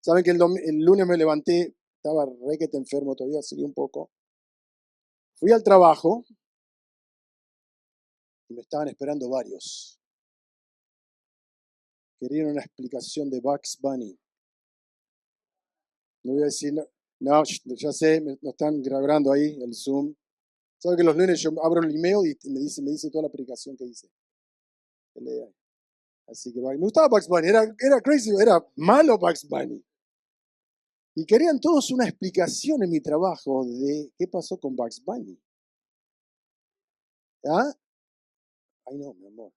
Saben que el lunes me levanté, estaba requete enfermo todavía, seguí un poco. Fui al trabajo y me estaban esperando varios. Querían una explicación de Bugs Bunny. No voy a decir, no, ya sé, nos están grabando ahí el Zoom. ¿Saben que los lunes yo abro el email y me dice toda la aplicación que hice? Que lea. Así que me gustaba Bugs Bunny, era crazy, era malo Bugs Bunny. Y querían todos una explicación en mi trabajo de qué pasó con Bugs Bunny. ¿Ah? Ay, no, mi amor.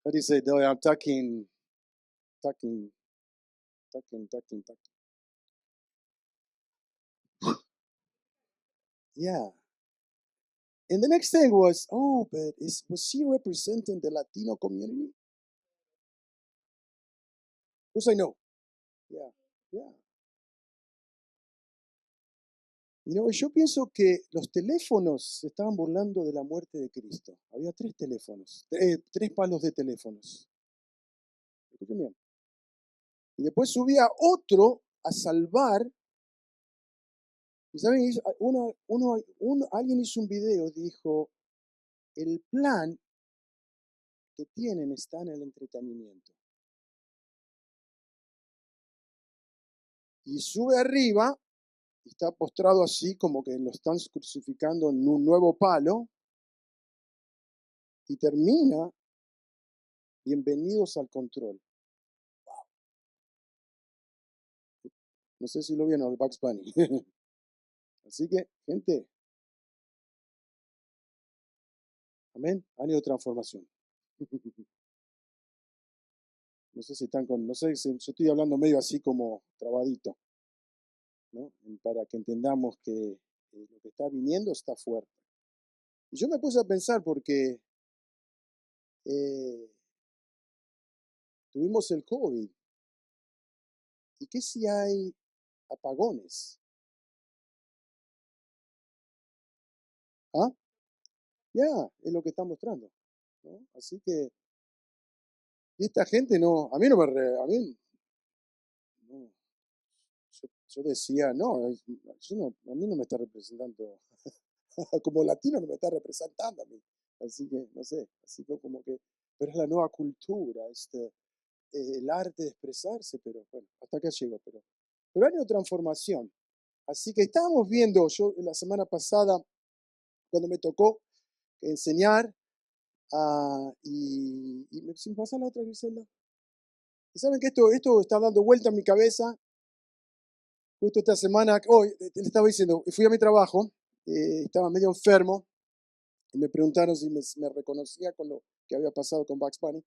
What do you say, Billy? I'm talking. Yeah. And the next thing was, oh, but was he representing the Latino community? Who say no? Yeah, yeah. Yo pienso que los teléfonos se estaban burlando de la muerte de Cristo. Había 3 teléfonos, 3 palos de teléfonos. Escuchen bien. Y después subía otro a salvar. Y saben, alguien hizo un video, dijo, el plan que tienen está en el entretenimiento. Y sube arriba, y está postrado así como que lo están crucificando en un nuevo palo, y termina, bienvenidos al control. No sé si lo vieron, el Bugs Bunny. Así que, gente, amén, año de transformación. No sé si están no sé si yo estoy hablando medio así como trabadito, ¿no? Para que entendamos que lo que está viniendo está fuerte. Y yo me puse a pensar porque tuvimos el COVID. ¿Y qué si hay apagones? ¿Ah? Ya, es lo que está mostrando, ¿no? Así que, y esta gente no, a mí no me, a mí, no, yo decía, no, a mí no me está representando, como latino no me está representando a mí. Así que, no sé, así que como que, pero es la nueva cultura, el arte de expresarse, pero bueno, hasta acá llego, pero año de transformación. Así que estábamos viendo, yo la semana pasada, cuando me tocó enseñar, si me pasa la otra, Griselda. Y saben que esto está dando vuelta en mi cabeza. Justo esta semana, hoy, le estaba diciendo, fui a mi trabajo, estaba medio enfermo, y me preguntaron si me reconocía con lo que había pasado con Bugs Bunny.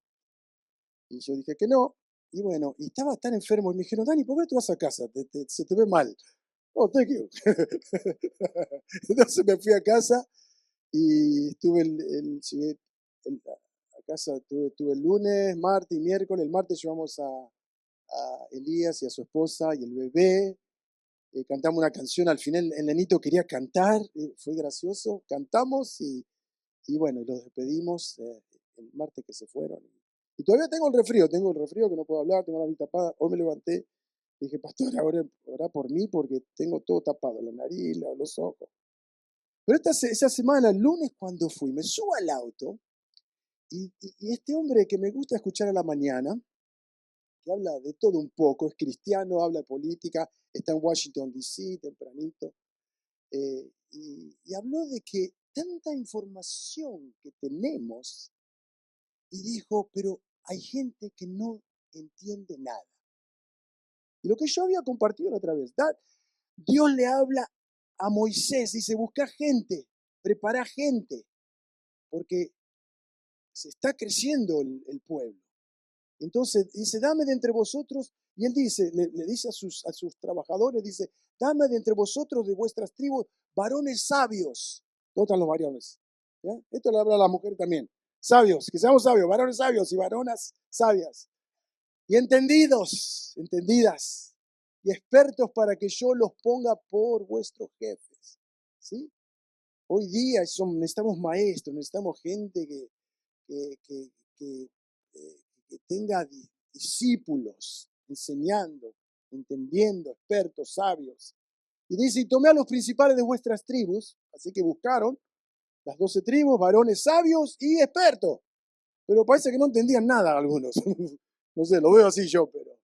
Y yo dije que no. Y bueno, y estaba tan enfermo, y me dijeron, Dani, ¿por qué tú vas a casa? Se te ve mal. Oh, thank you. Entonces me fui a casa y llegué a casa, tuve el lunes, martes y miércoles. El martes llevamos a Elías y a su esposa y el bebé. Cantamos una canción, al final el nenito quería cantar, fue gracioso, cantamos y bueno, los despedimos el martes que se fueron. Y todavía tengo el resfrío que no puedo hablar, tengo la nariz tapada. Hoy me levanté, dije, pastor, orá por mí porque tengo todo tapado, la nariz, los ojos. Pero esa semana, el lunes cuando fui, me subo al auto y este hombre que me gusta escuchar a la mañana, que habla de todo un poco, es cristiano, habla de política, está en Washington, D.C., tempranito, y habló de que tanta información que tenemos, y dijo, pero hay gente que no entiende nada. Y lo que yo había compartido la otra vez, Dios le habla a Moisés, dice, busca gente, prepara gente, porque se está creciendo el pueblo. Entonces dice, dame de entre vosotros, y él dice, le dice a sus trabajadores, dice, dame de entre vosotros de vuestras tribus varones sabios. ¿Dónde están los varones? ¿Ya? Esto le habla a la mujer también. Sabios, que seamos sabios, varones sabios y varonas sabias. Y entendidas, y expertos para que yo los ponga por vuestros jefes. ¿Sí? Hoy día necesitamos maestros, necesitamos gente que, que, que, que tenga discípulos enseñando, entendiendo, expertos, sabios. Y dice, y tomé a los principales de vuestras tribus, así que buscaron las 12 tribus, varones sabios y expertos. Pero parece que no entendían nada algunos. No sé, lo veo así yo, pero,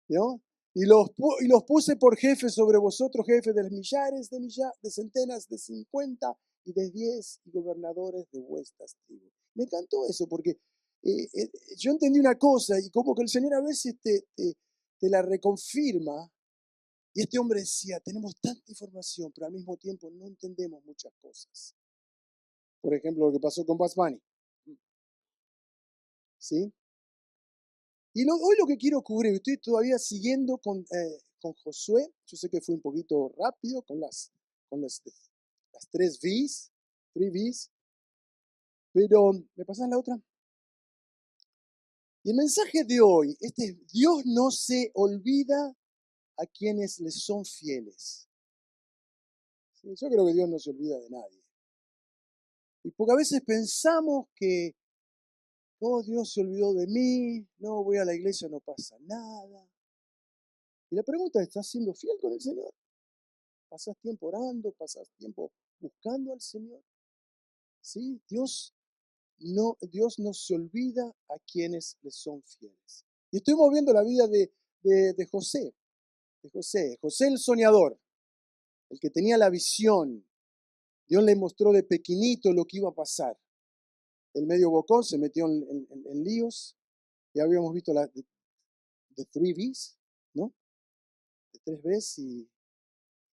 ¿no? Y los puse por jefes sobre vosotros, jefes de millares, de centenas, de 50 y de 10 y gobernadores de vuestras tribus. Me encantó eso porque yo entendí una cosa y como que el Señor a veces te la reconfirma. Y este hombre decía, tenemos tanta información, pero al mismo tiempo no entendemos muchas cosas. Por ejemplo, lo que pasó con Bugs Bunny. ¿Sí? Y hoy lo que quiero cubrir, estoy todavía siguiendo con Josué. Yo sé que fue un poquito rápido con las 3 V's, pero ¿me pasas la otra? Y el mensaje de hoy, Dios no se olvida a quienes le son fieles. ¿Sí? Yo creo que Dios no se olvida de nadie. Y porque a veces pensamos que, oh, Dios se olvidó de mí, no voy a la iglesia, no pasa nada. Y la pregunta es, ¿estás siendo fiel con el Señor? ¿Pasas tiempo orando? ¿Pasas tiempo buscando al Señor? ¿Sí? Dios no se olvida a quienes le son fieles. Y estuvimos viendo la vida de José, José el soñador, el que tenía la visión. Dios le mostró de pequeñito lo que iba a pasar. El medio bocón se metió en líos. Ya habíamos visto de 3 V's, ¿no? De 3 V's y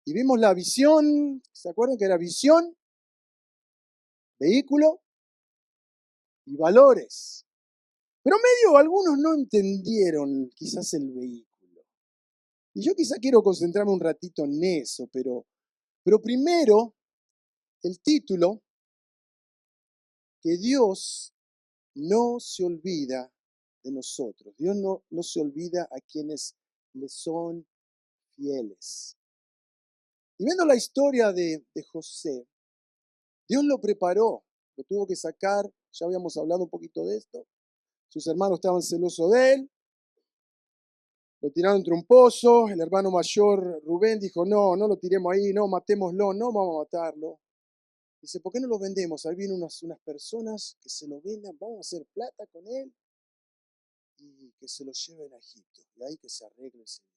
vimos la visión. ¿Se acuerdan que era visión, vehículo y valores? Pero medio algunos no entendieron quizás el vehículo. Y yo quizás quiero concentrarme un ratito en eso, pero primero el título, que Dios no se olvida de nosotros. Dios no se olvida a quienes le son fieles. Y viendo la historia de José, Dios lo preparó, lo tuvo que sacar, ya habíamos hablado un poquito de esto. Sus hermanos estaban celosos de él, lo tiraron entre un pozo. El hermano mayor, Rubén, dijo, no, no lo tiremos ahí, no, matémoslo, no vamos a matarlo. Dice, ¿por qué no lo vendemos? Ahí vienen unas personas que se lo vendan, vamos a hacer plata con él y que se lo lleven a Egipto. Y ahí que se arregle el Señor.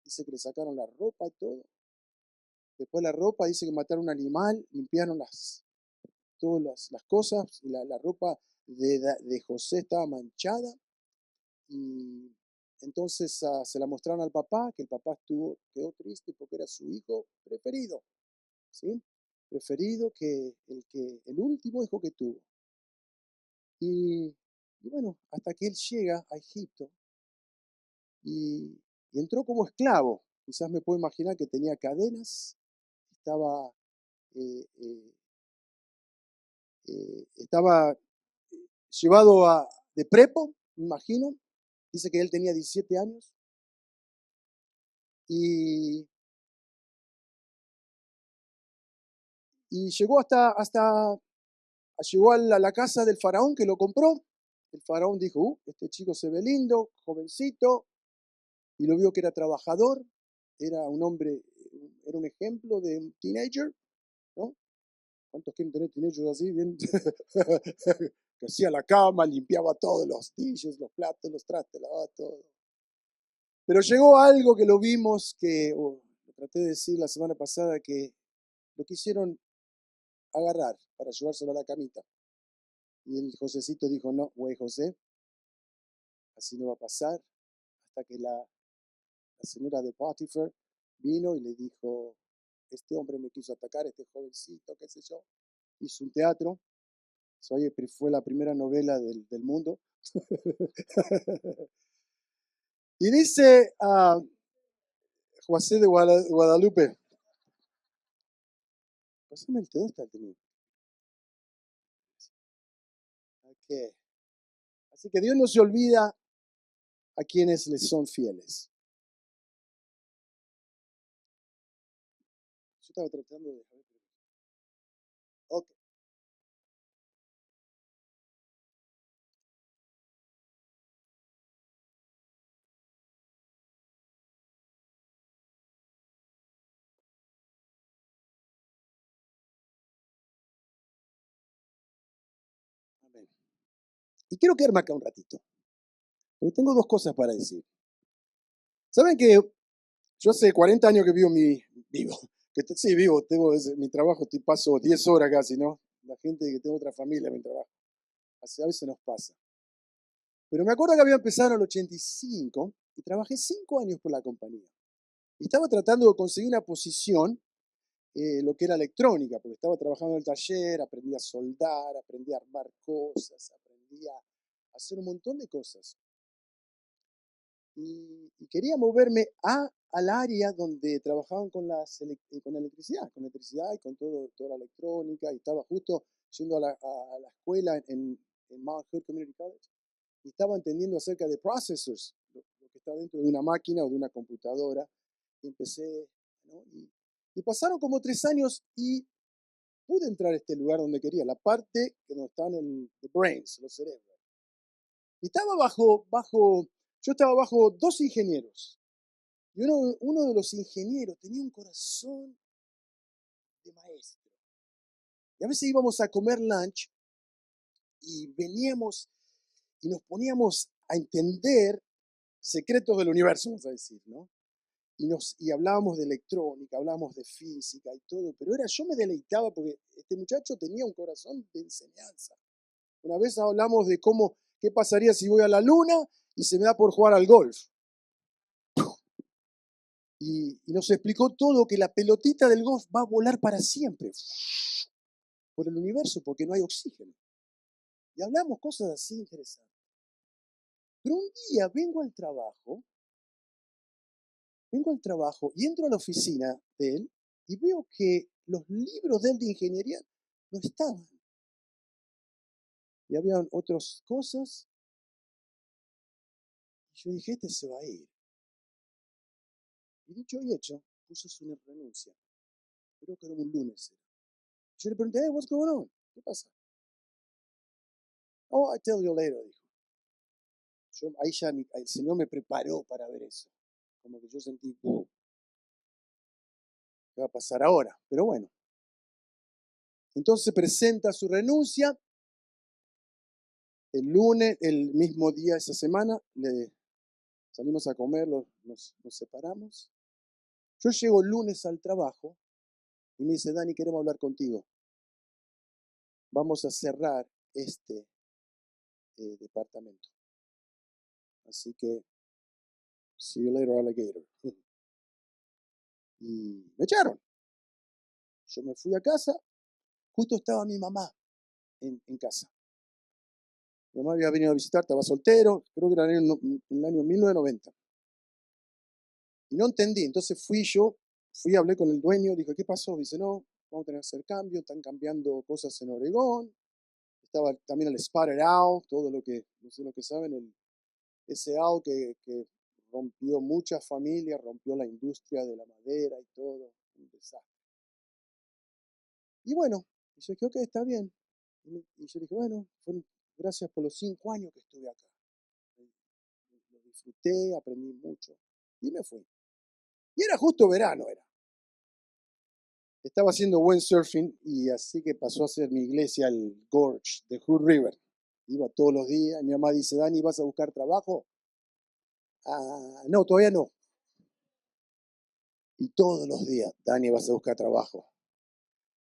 Dice que le sacaron la ropa y todo. Después la ropa, dice que mataron un animal, limpiaron todas las cosas, y la ropa de José estaba manchada. Y entonces se la mostraron al papá, que el papá quedó triste porque era su hijo preferido, ¿sí? Preferido que el último hijo que tuvo. Y bueno, hasta que él llega a Egipto y entró como esclavo. Quizás me puedo imaginar que tenía cadenas, estaba, eh, eh, estaba llevado de prepo, me imagino. Dice que él tenía 17 años y llegó llegó a la casa del faraón que lo compró. El faraón dijo, este chico se ve lindo, jovencito, y lo vio que era trabajador, era un hombre, era un ejemplo de un teenager, ¿no? ¿Cuántos quieren tener teenagers así? Bien, que hacía la cama, limpiaba todos los dishes, los platos, los trastes, lavaba todo. Pero llegó algo que lo vimos, lo traté de decir la semana pasada, que lo quisieron agarrar para llevárselo a la camita. Y el Josecito dijo, no, güey José, así no va a pasar, hasta que la señora de Potiphar vino y le dijo, este hombre me quiso atacar, este jovencito, qué sé yo. Hizo un teatro, fue la primera novela del mundo. Y dice José de Guadalupe, pásame el ¿dónde está el tenido? Okay. Así que Dios no se olvida a quienes les son fieles. Yo estaba tratando de... Ok. Amén. Y quiero quedarme acá un ratito, porque tengo dos cosas para decir. ¿Saben que yo hace 40 años que vivo, sí, vivo, tengo mi trabajo, paso 10 horas casi, ¿no? La gente que tengo otra familia en mi trabajo. Así a veces nos pasa. Pero me acuerdo que había empezado en el 85 y trabajé 5 años por la compañía. Y estaba tratando de conseguir una posición, lo que era electrónica, porque estaba trabajando en el taller, aprendí a soldar, aprendí a armar cosas, aprendí a hacer un montón de cosas. Y quería moverme al área donde trabajaban con electricidad y con toda la electrónica. Y estaba justo yendo a la escuela en Mount Hood Community College y estaba entendiendo acerca de processors, lo que está dentro de una máquina o de una computadora. Y empecé, ¿no? Y pasaron como 3 años y pude entrar a este lugar donde quería, la parte que donde están the brains, los cerebros. Y estaba yo estaba bajo dos ingenieros. Y uno de los ingenieros tenía un corazón de maestro. Y a veces íbamos a comer lunch y veníamos y nos poníamos a entender secretos del universo, vamos a decir, ¿no? Y hablábamos de electrónica, hablábamos de física y todo, pero yo me deleitaba porque este muchacho tenía un corazón de enseñanza. Una vez hablamos de qué pasaría si voy a la luna y se me da por jugar al golf. Y nos explicó todo, que la pelotita del golf va a volar para siempre por el universo porque no hay oxígeno. Y hablamos cosas así interesantes. Pero un día vengo al trabajo y entro a la oficina de él y veo que los libros de él de ingeniería no estaban. Y habían otras cosas. Y yo dije, este se va a ir. Y dicho y hecho, puso su renuncia. Creo que era un lunes. Yo le pregunté, hey, what's going on? ¿Qué pasa? Oh, I tell you later, dijo. Ahí ya el Señor me preparó para ver eso. Como que yo sentí, ¿qué va a pasar ahora? Pero bueno. Entonces presenta su renuncia. El lunes, el mismo día, esa semana, salimos a comer, nos separamos. Yo llego el lunes al trabajo y me dice, Dani, queremos hablar contigo. Vamos a cerrar este departamento. Así que, see you later, alligator. Y me echaron. Yo me fui a casa, justo estaba mi mamá en casa. Mi mamá había venido a visitar, estaba soltero, creo que era en el año 1990. Y no entendí, entonces hablé con el dueño, dije, ¿qué pasó? Dice, no, vamos a tener que hacer cambios, están cambiando cosas en Oregón. Estaba también el Spotted Owl, todo lo que, no sé lo que saben, ese owl que rompió muchas familias, rompió la industria de la madera y todo, un desastre. Y bueno, yo dije, ok, está bien. Y yo dije, bueno, gracias por los 5 años que estuve acá. Lo disfruté, aprendí mucho y me fui. Y era justo verano, Estaba haciendo windsurfing y así que pasó a ser mi iglesia el Gorge de Hood River. Iba todos los días. Mi mamá dice, Dani, ¿vas a buscar trabajo? Ah, no, todavía no. Y todos los días, Dani, ¿vas a buscar trabajo?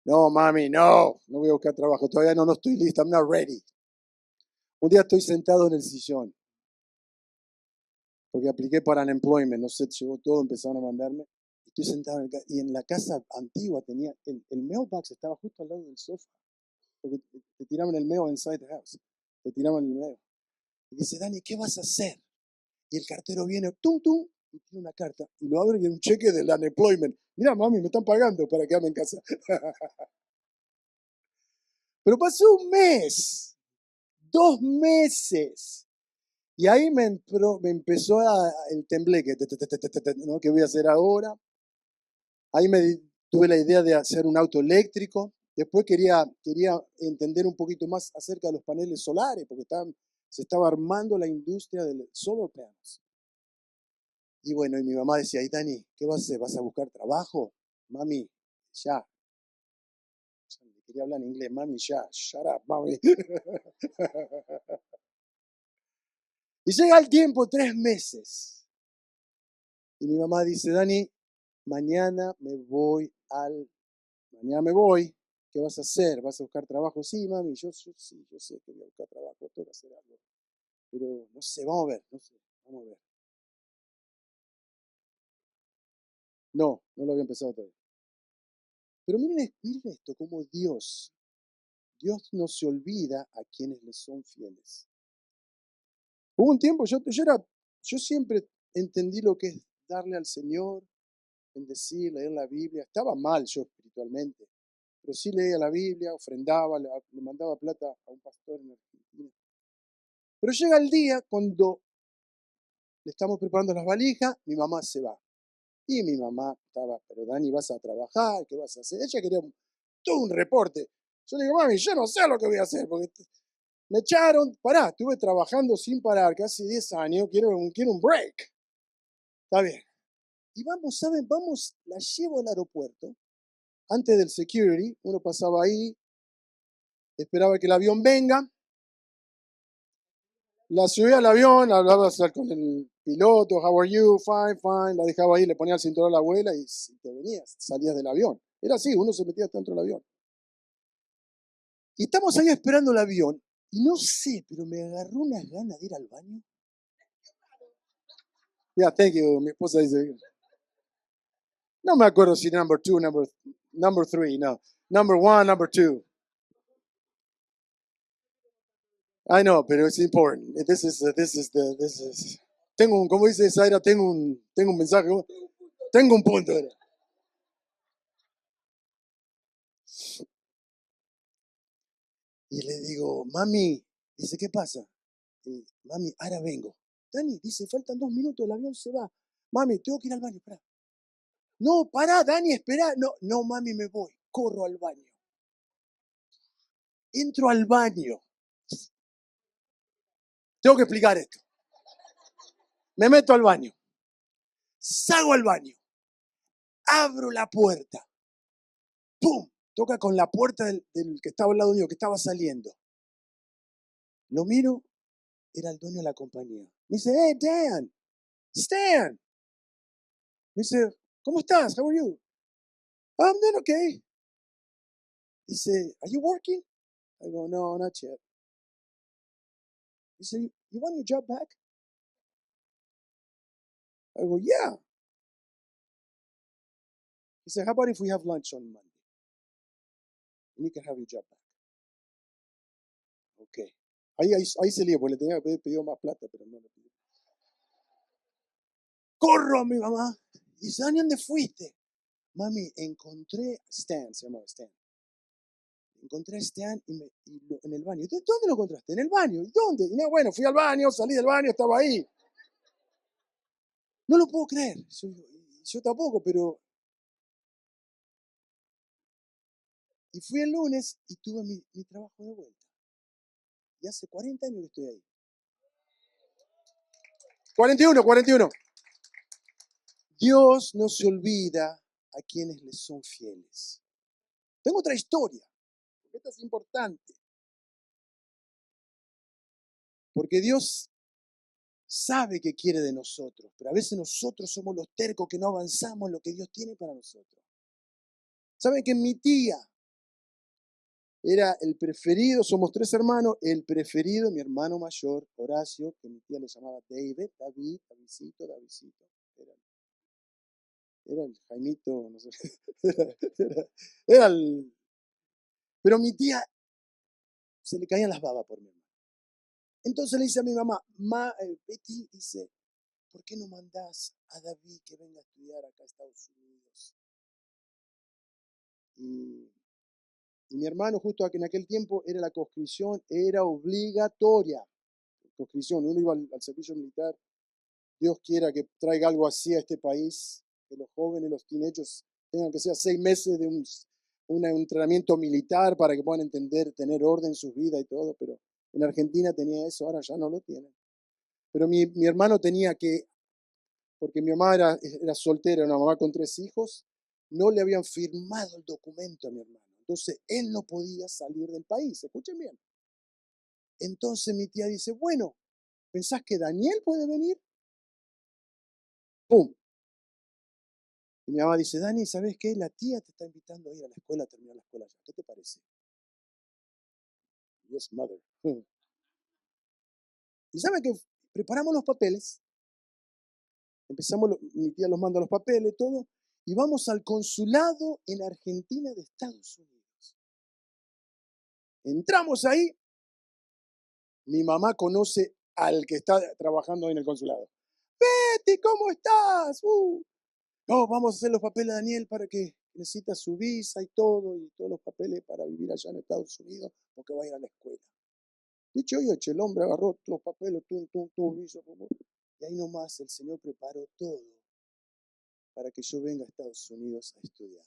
No, mami, no voy a buscar trabajo. Todavía no estoy lista. I'm not ready. Un día estoy sentado en el sillón porque apliqué para unemployment. No sé, llegó todo, empezaron a mandarme. Estoy sentado y en la casa antigua tenía, el mailbox estaba justo al lado del sofá. Porque te tiraban el mail inside the house. Te tiraban el mail. Y dice, Dani, ¿qué vas a hacer? Y el cartero viene, tum, tum, y tiene una carta. Y lo abre y un cheque del unemployment. Mira, mami, me están pagando para quedarme en casa. Pero pasó un mes, 2 meses. Y ahí me empezó el tembleque, ¿no? ¿Qué voy a hacer ahora? Ahí tuve la idea de hacer un auto eléctrico. Después quería entender un poquito más acerca de los paneles solares, porque se estaba armando la industria del solar panels. Y bueno, y mi mamá decía, ay, Dani, ¿qué vas a hacer? ¿Vas a buscar trabajo? Mami, ya. Quería hablar en inglés, mami, ya, shut up, mami. Y llega el tiempo, 3 meses. Y mi mamá dice, Dani, mañana me voy. Mañana me voy. ¿Qué vas a hacer? ¿Vas a buscar trabajo? Sí, mami, sí, yo sé que voy a buscar trabajo, tengo que hacer algo. Pero no sé, vamos a ver, no sé, vamos a ver. No, no lo había empezado todavía. Pero miren esto, como Dios no se olvida a quienes le son fieles. Hubo un tiempo, yo siempre entendí lo que es darle al Señor, bendecir, leer la Biblia. Estaba mal yo espiritualmente, pero sí leía la Biblia, ofrendaba, le mandaba plata a un pastor en Argentina. Pero llega el día cuando le estamos preparando las valijas, mi mamá se va. Y mi mamá estaba, pero Dani, ¿vas a trabajar? ¿Qué vas a hacer? Ella quería todo un reporte. Yo le digo, mami, yo no sé lo que voy a hacer, porque me echaron, estuve trabajando sin parar casi 10 años, quiero un break. Está bien. Y vamos, ¿saben? Vamos, la llevo al aeropuerto. Antes del security, uno pasaba ahí, esperaba que el avión venga, la subía al avión, hablaba con el piloto, how are you, fine, fine, la dejaba ahí, le ponía el cinturón a la abuela y te venías, salías del avión. Era así, uno se metía dentro del avión. Y estamos ahí esperando el avión, y no sé, pero me agarró unas ganas de ir al baño. Yeah, thank you, mi esposa dice. No me acuerdo si number 2, number 3, no. Number 1, number 2. I know, pero it's important. This is. Como dice Zaira, tengo un mensaje. Tengo un punto. Y le digo, mami, dice, ¿qué pasa? Mami, ahora vengo. Dani, dice, faltan 2 minutos, el avión se va. Mami, tengo que ir al baño, pará. No, pará, Dani, espera. No, no, mami, me voy. Corro al baño. Entro al baño. Tengo que explicar esto. Me meto al baño. Salgo al baño. Abro la puerta. ¡Pum! Toca con la puerta del que estaba al lado mío, que estaba saliendo. Lo miro, era el dueño de la compañía. Me dice, hey, Dan, Stan. Me dice, ¿cómo estás? How are you? I'm doing okay. Dice, are you working? I go, no, not yet. He said, you want your job back? I go, yeah. He said, how about if we have lunch on Monday? And you can have your job back. Okay. Ahí se lió, porque le tenía que haber pedido más plata, pero no le pidió. Corro a mi mamá. Dice, Dani, ¿dónde fuiste? Mami, encontré Stan, se llamaba Stan. Encontré a Stan en el baño. ¿Dónde lo encontraste? En el baño. ¿Y dónde? Y no, bueno, fui al baño, salí del baño, estaba ahí. No lo puedo creer. Yo tampoco, pero... Y fui el lunes y tuve mi trabajo de vuelta. Y hace 40 años que estoy ahí. 41. Dios no se olvida a quienes le son fieles. Tengo otra historia, porque esta es importante. Porque Dios sabe que quiere de nosotros, pero a veces nosotros somos los tercos que no avanzamos en lo que Dios tiene para nosotros. ¿Saben que mi tía era el preferido? Somos 3 hermanos. El preferido, mi hermano mayor, Horacio, que mi tía le llamaba Davidcito. Era el Jaimito, no sé. Era el... Pero mi tía se le caían las babas por mi hermano. Entonces le dice a mi mamá, Betty, dice, ¿por qué no mandás a David que venga a estudiar acá a Estados Unidos? Y mi hermano, justo en aquel tiempo, la conscripción era obligatoria. Conscripción, uno iba al servicio militar. Dios quiera que traiga algo así a este país, que los jóvenes, los teenagers, tengan que ser 6 meses de un entrenamiento militar para que puedan entender, tener orden en sus vidas y todo, pero en Argentina tenía eso, ahora ya no lo tienen. Pero mi hermano tenía que, porque mi mamá era soltera, una mamá con 3 hijos, no le habían firmado el documento a mi hermano. Entonces él no podía salir del país, escuchen bien. Entonces mi tía dice, bueno, ¿pensás que Daniel puede venir? ¡Pum! Y mi mamá dice, Dani, ¿sabes qué? La tía te está invitando a ir a la escuela, a terminar la escuela ya. ¿Qué te parece? Yes, mother. ¿Y sabe que preparamos los papeles? Empezamos, mi tía los manda los papeles, todo, y vamos al consulado en Argentina de Estados Unidos. Entramos ahí, mi mamá conoce al que está trabajando ahí en el consulado. Betty, ¿cómo estás? No, vamos a hacer los papeles a Daniel para que necesita su visa y todos los papeles para vivir allá en Estados Unidos, porque va a ir a la escuela. Dicho y hecho, el hombre agarró los papeles, visa, y ahí nomás el Señor preparó todo para que yo venga a Estados Unidos a estudiar.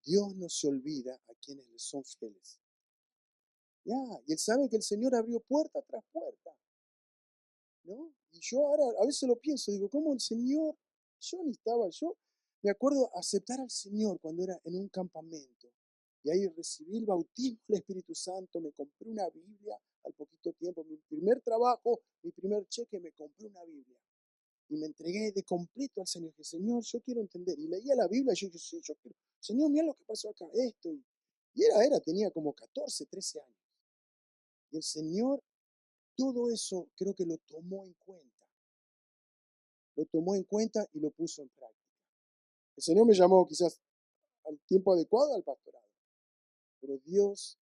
Dios no se olvida a quienes le son fieles. Ya, y él sabe que el Señor abrió puerta tras puerta, ¿no? Y yo ahora a veces lo pienso, digo, ¿cómo el Señor? Yo me acuerdo aceptar al Señor cuando era en un campamento. Y ahí recibí el bautismo del Espíritu Santo, me compré una Biblia al poquito tiempo. Mi primer trabajo, mi primer cheque, me compré una Biblia. Y me entregué de completo al Señor. Que Señor, yo quiero entender. Y leía la Biblia y yo dije, sí, yo quiero. Señor, mira lo que pasó acá, esto. Y tenía como 14, 13 años. Y el Señor, todo eso creo que lo tomó en cuenta. Lo tomó en cuenta y lo puso en práctica. El Señor me llamó quizás al tiempo adecuado al pastorado. Pero Dios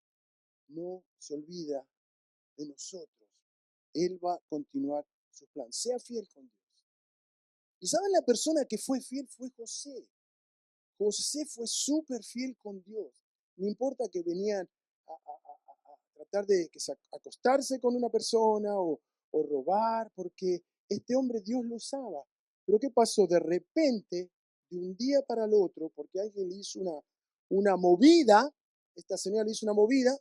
no se olvida de nosotros. Él va a continuar su plan. Sea fiel con Dios. ¿Y saben la persona que fue fiel? Fue José. José fue súper fiel con Dios. No importa que venían a tratar de acostarse con una persona o robar, porque este hombre Dios lo usaba. Pero ¿qué pasó? De repente, de un día para el otro, porque alguien le hizo una movida, esta señora le hizo una movida,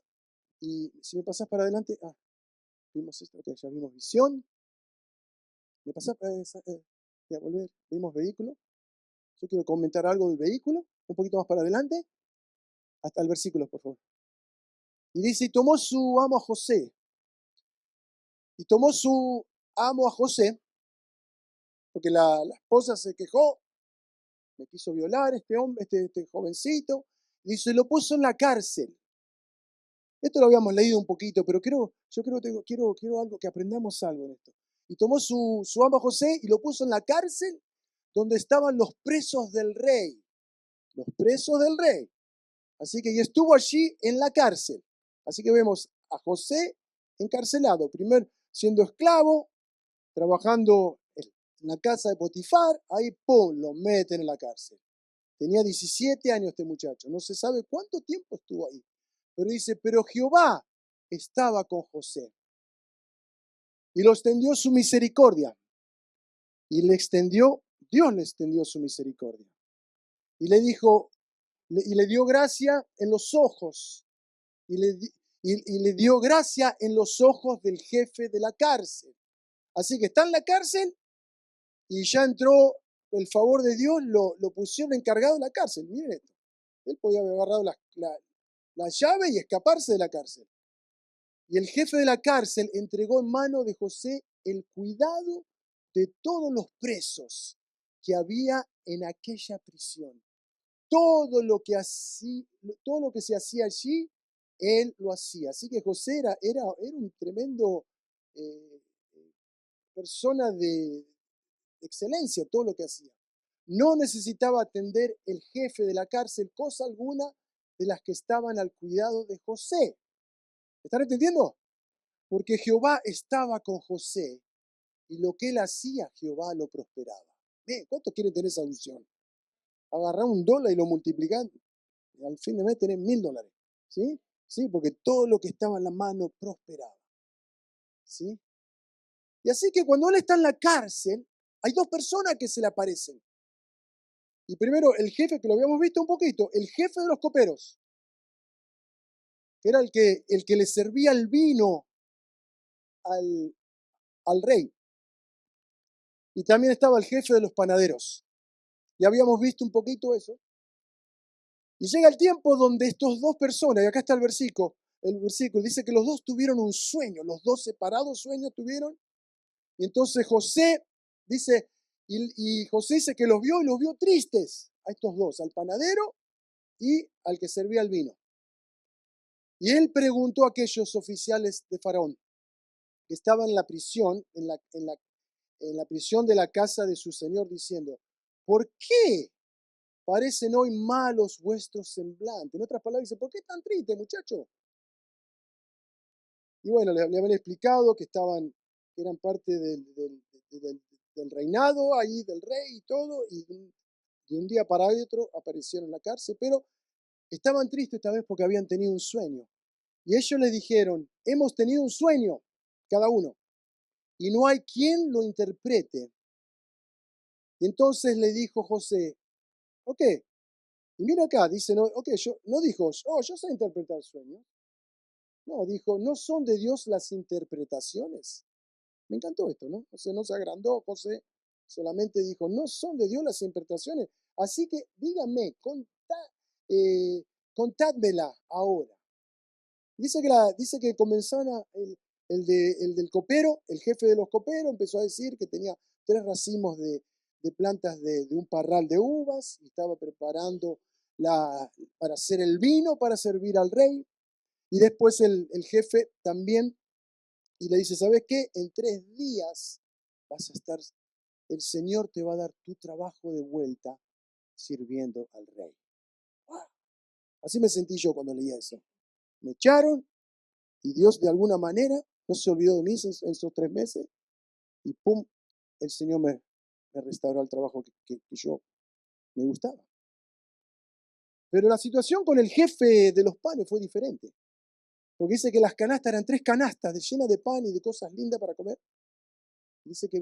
y si me pasas para adelante, vimos esto, okay, ya vimos visión. ¿Me pasas a volver? Vimos vehículo. Yo quiero comentar algo del vehículo, un poquito más para adelante, hasta el versículo, por favor. Y dice, y tomó su amo a José. Y tomó su amo a José, porque la esposa se quejó, me quiso violar este hombre, este jovencito, y dice, lo puso en la cárcel. Esto lo habíamos leído un poquito, pero quiero algo, que aprendamos algo en esto. Y tomó su amo a José y lo puso en la cárcel donde estaban los presos del rey. Los presos del rey. Así que y estuvo allí en la cárcel. Así que vemos a José encarcelado, primero siendo esclavo, trabajando en la casa de Potifar, ahí ¡pum!, lo meten en la cárcel. Tenía 17 años este muchacho, no se sabe cuánto tiempo estuvo ahí. Pero dice, pero Jehová estaba con José y lo extendió su misericordia. Y Dios le extendió su misericordia. Y le dijo, y le dio gracia en los ojos. Y le dio gracia en los ojos del jefe de la cárcel. Así que está en la cárcel y ya entró el favor de Dios, lo pusieron encargado de la cárcel. Miren esto. Él podía haber agarrado la llave y escaparse de la cárcel. Y el jefe de la cárcel entregó en mano de José el cuidado de todos los presos que había en aquella prisión. Todo lo que se hacía allí, él lo hacía. Así que José era un tremendo eh, persona de excelencia, todo lo que hacía. No necesitaba atender el jefe de la cárcel cosa alguna de las que estaban al cuidado de José. ¿Están entendiendo? Porque Jehová estaba con José y lo que él hacía, Jehová lo prosperaba. Bien, ¿cuántos quieren tener esa unción? Agarrar $1 y lo multiplican, y al fin de mes tenés $1000. ¿Sí? Sí, porque todo lo que estaba en la mano prosperaba. ¿Sí? Y así que cuando él está en la cárcel, hay dos personas que se le aparecen. Y primero, el jefe, que lo habíamos visto un poquito, el jefe de los coperos, que era el que le servía el vino al rey. Y también estaba el jefe de los panaderos. Ya habíamos visto un poquito eso. Y llega el tiempo donde estos dos personas, y acá está el versículo, el versículo dice que los dos tuvieron un sueño, los dos separados sueños tuvieron. Y entonces José dice, y José dice que los vio y los vio tristes a estos dos, al panadero y al que servía el vino. Y él preguntó a aquellos oficiales de Faraón que estaban en la prisión, en la prisión de la casa de su señor, diciendo, ¿por qué parecen hoy malos vuestros semblantes? En otras palabras, dice, ¿por qué tan triste, muchacho? Y bueno, le habían explicado que que eran parte del reinado ahí, del rey y todo, y de un día para otro aparecieron en la cárcel, pero estaban tristes esta vez porque habían tenido un sueño. Y ellos le dijeron, hemos tenido un sueño, cada uno, y no hay quien lo interprete. Y entonces le dijo José, ok, y mira acá, dice, no, ok, no dijo, oh, yo sé interpretar sueños. No, dijo, ¿no son de Dios las interpretaciones? Me encantó esto, ¿no? O sea, no se agrandó José, solamente dijo, no son de Dios las interpretaciones. Así que díganme, contádmela ahora. Dice que comenzaron el del copero, el jefe de los coperos, empezó a decir que tenía 3 racimos de plantas de un parral de uvas y estaba preparando para hacer el vino para servir al rey. Y después el jefe también, y le dice, ¿sabes qué? En 3 días vas a estar, el Señor te va a dar tu trabajo de vuelta sirviendo al rey. ¡Wow! Así me sentí yo cuando leía eso. Me echaron y Dios de alguna manera no se olvidó de mí en esos 3 meses y ¡pum! El Señor me restauró el trabajo que yo me gustaba. Pero la situación con el jefe de los panes fue diferente. Porque dice que las canastas eran 3 canastas llenas de pan y de cosas lindas para comer. Dice que